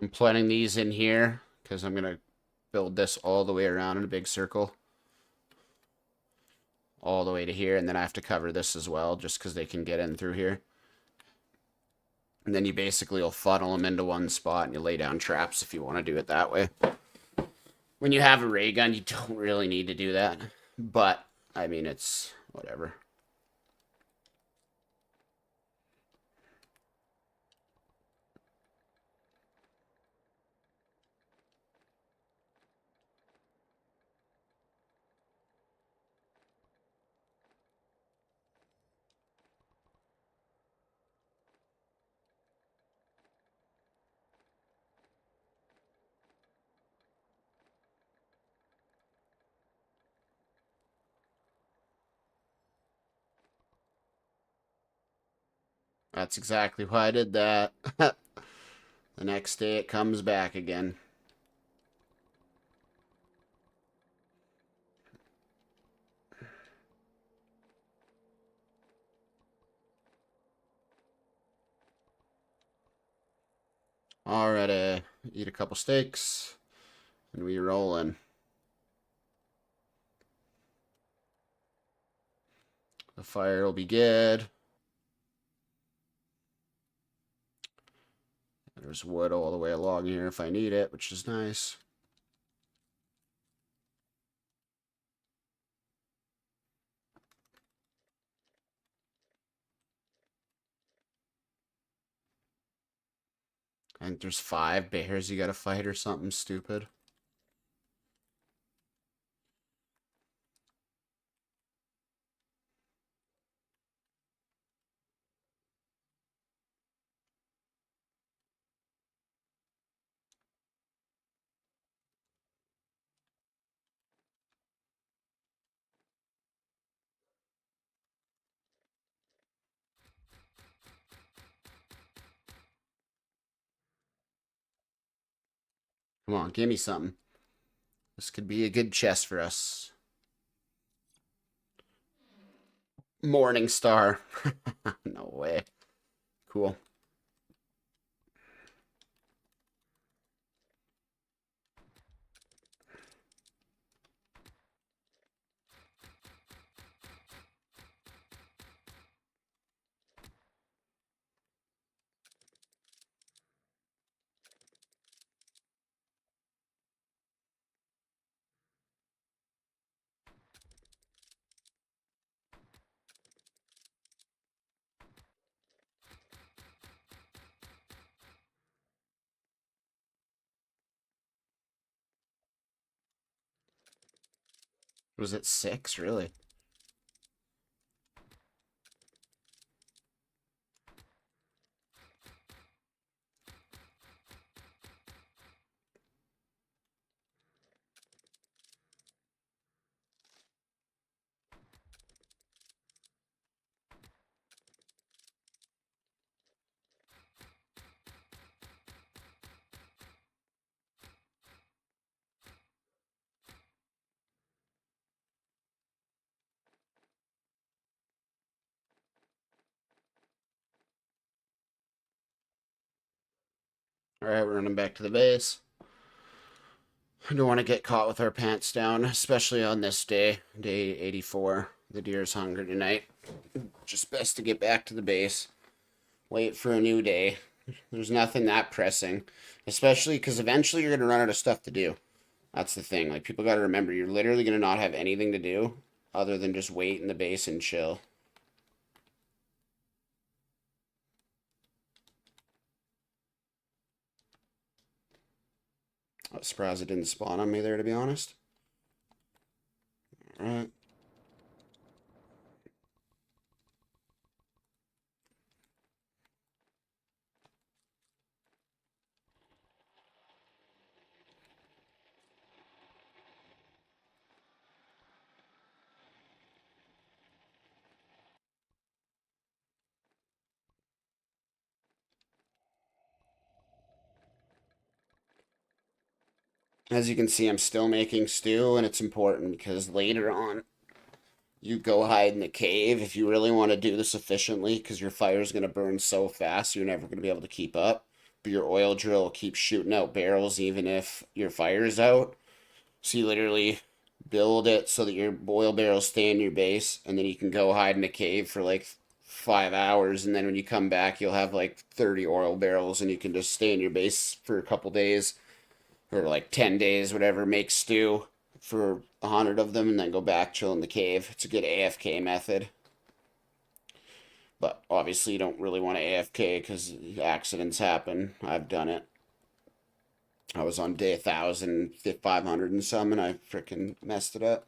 I'm planting these in here because I'm going to build this all the way around in a big circle. All the way to here, and then I have to cover this as well just because they can get in through here. And then you basically will funnel them into one spot and you lay down traps if you want to do it that way. When you have a ray gun, you don't really need to do that. But, I mean, it's whatever. That's exactly why I did that. The next day it comes back again. Alrighty, eat a couple steaks, and we rolling. The fire will be good. There's wood all the way along here if I need it, which is nice. I think there's 5 bears you gotta fight or something stupid. Come on, give me something. This could be a good chest for us. Morning star. No way. Cool. Was it 6, really? Alright, we're running back to the base. I don't want to get caught with our pants down, especially on this day, day 84. The deer's hungry tonight. Just best to get back to the base. Wait for a new day. There's nothing that pressing, especially because eventually you're going to run out of stuff to do. That's the thing. Like, people got to remember, you're literally going to not have anything to do other than just wait in the base and chill. I was surprised it didn't spawn on me there, to be honest. Alright. As you can see, I'm still making stew, and it's important because later on, you go hide in the cave if you really want to do this efficiently because your fire is going to burn so fast you're never going to be able to keep up. But your oil drill will keep shooting out barrels even if your fire is out. So you literally build it so that your oil barrels stay in your base, and then you can go hide in a cave for like 5 hours, and then when you come back, you'll have like 30 oil barrels, and you can just stay in your base for a couple days or like 10 days, whatever. Make stew for 100 of them, and then go back, chill in the cave. It's a good AFK method. But obviously, you don't really want to AFK because accidents happen. I've done it. I was on day 1,500 and some, and I freaking messed it up.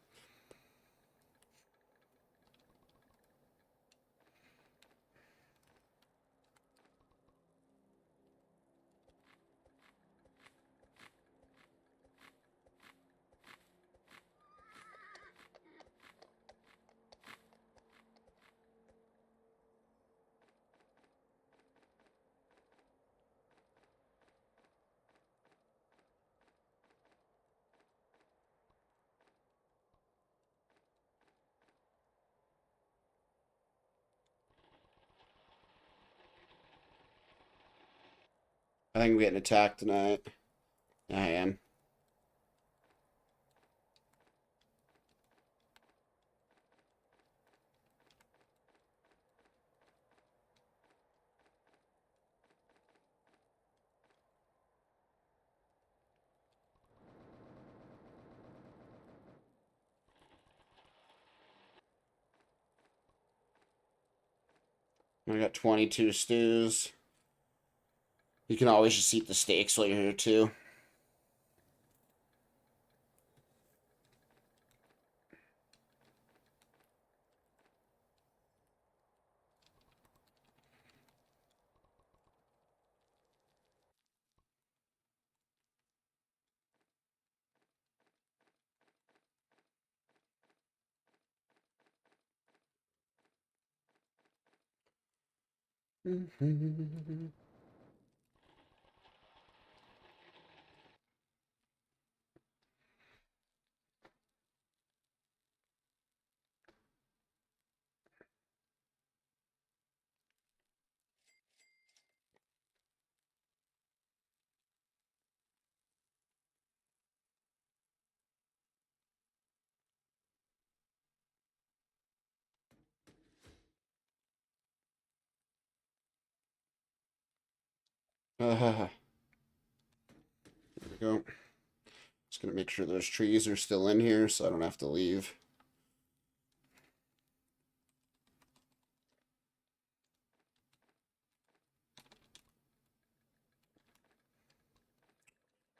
I think I'm getting attacked tonight. I am. I got 22 stews. You can always just eat the steaks while you're here too. There we go. Just gonna make sure those trees are still in here so I don't have to leave.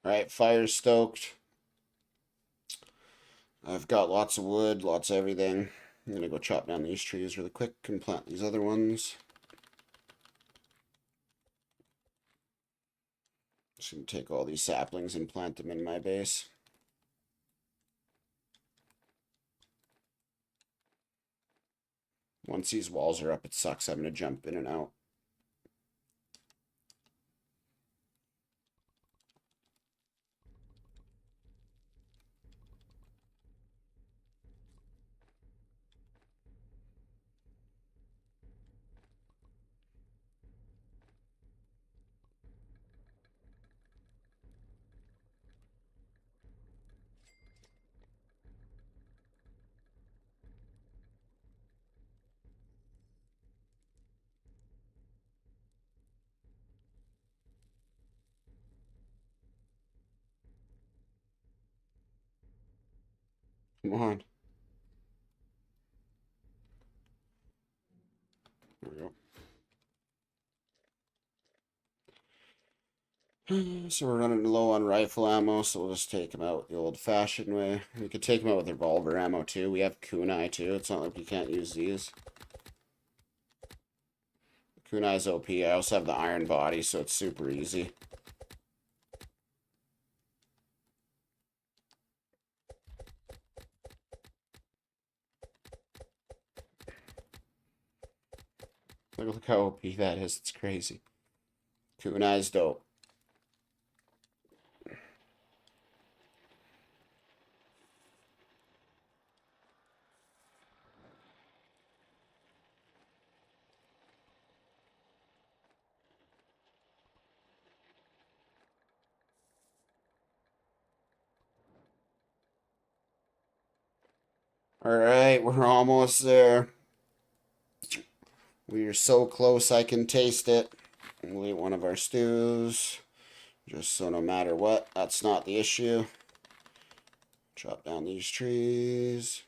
Alright, fire's stoked. I've got lots of wood, lots of everything. I'm gonna go chop down these trees really quick and plant these other ones. Just gonna take all these saplings and plant them in my base. Once these walls are up, it sucks having to jump in and out. Come on. There we go. So we're running low on rifle ammo, so we'll just take them out the old-fashioned way. We could take them out with revolver ammo too. We have kunai too. It's not like we can't use these. Kunai's OP. I also have the iron body, so it's super easy. Look how OP that is. It's crazy. Kunai's dope. All right, we're almost there. We are so close I can taste it. We'll eat one of our stews. Just so no matter what, that's not the issue. Chop down these trees.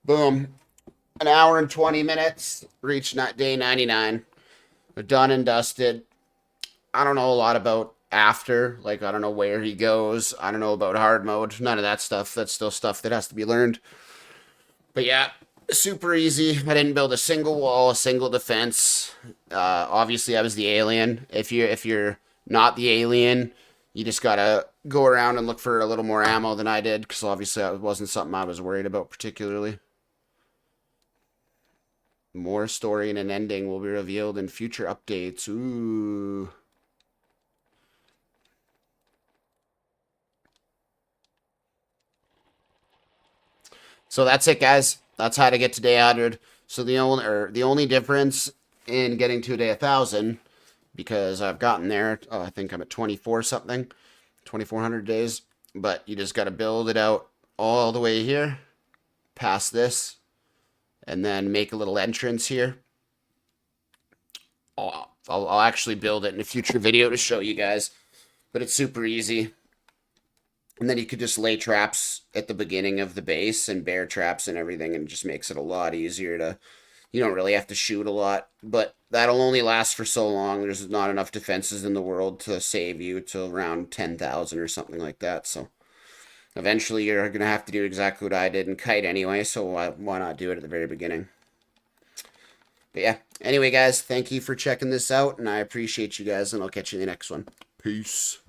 Boom. An hour and 20 minutes. Reached day 99. We're done and dusted. I don't know a lot about after. Like, I don't know where he goes. I don't know about hard mode. None of that stuff. That's still stuff that has to be learned. But yeah, super easy. I didn't build a single wall, a single defense. Obviously, I was the alien. If you're not the alien, you just gotta go around and look for a little more ammo than I did, because obviously that wasn't something I was worried about particularly. More story and an ending will be revealed in future updates. Ooh. So that's it, guys. That's how to get to day 100. So the only difference in getting to day 1,000, because I've gotten there. I think I'm at 24 something, 2,400 days. But you just got to build it out all the way here, past this, and then make a little entrance here. I'll actually build it in a future video to show you guys, but it's super easy. And then you could just lay traps at the beginning of the base and bear traps and everything, and it just makes it a lot easier to. You don't really have to shoot a lot, but that'll only last for so long. There's not enough defenses in the world to save you till around 10,000 or something like that. So eventually you're going to have to do exactly what I did in Kite anyway, so why not do it at the very beginning? But yeah, anyway, guys, thank you for checking this out, and I appreciate you guys, and I'll catch you in the next one. Peace.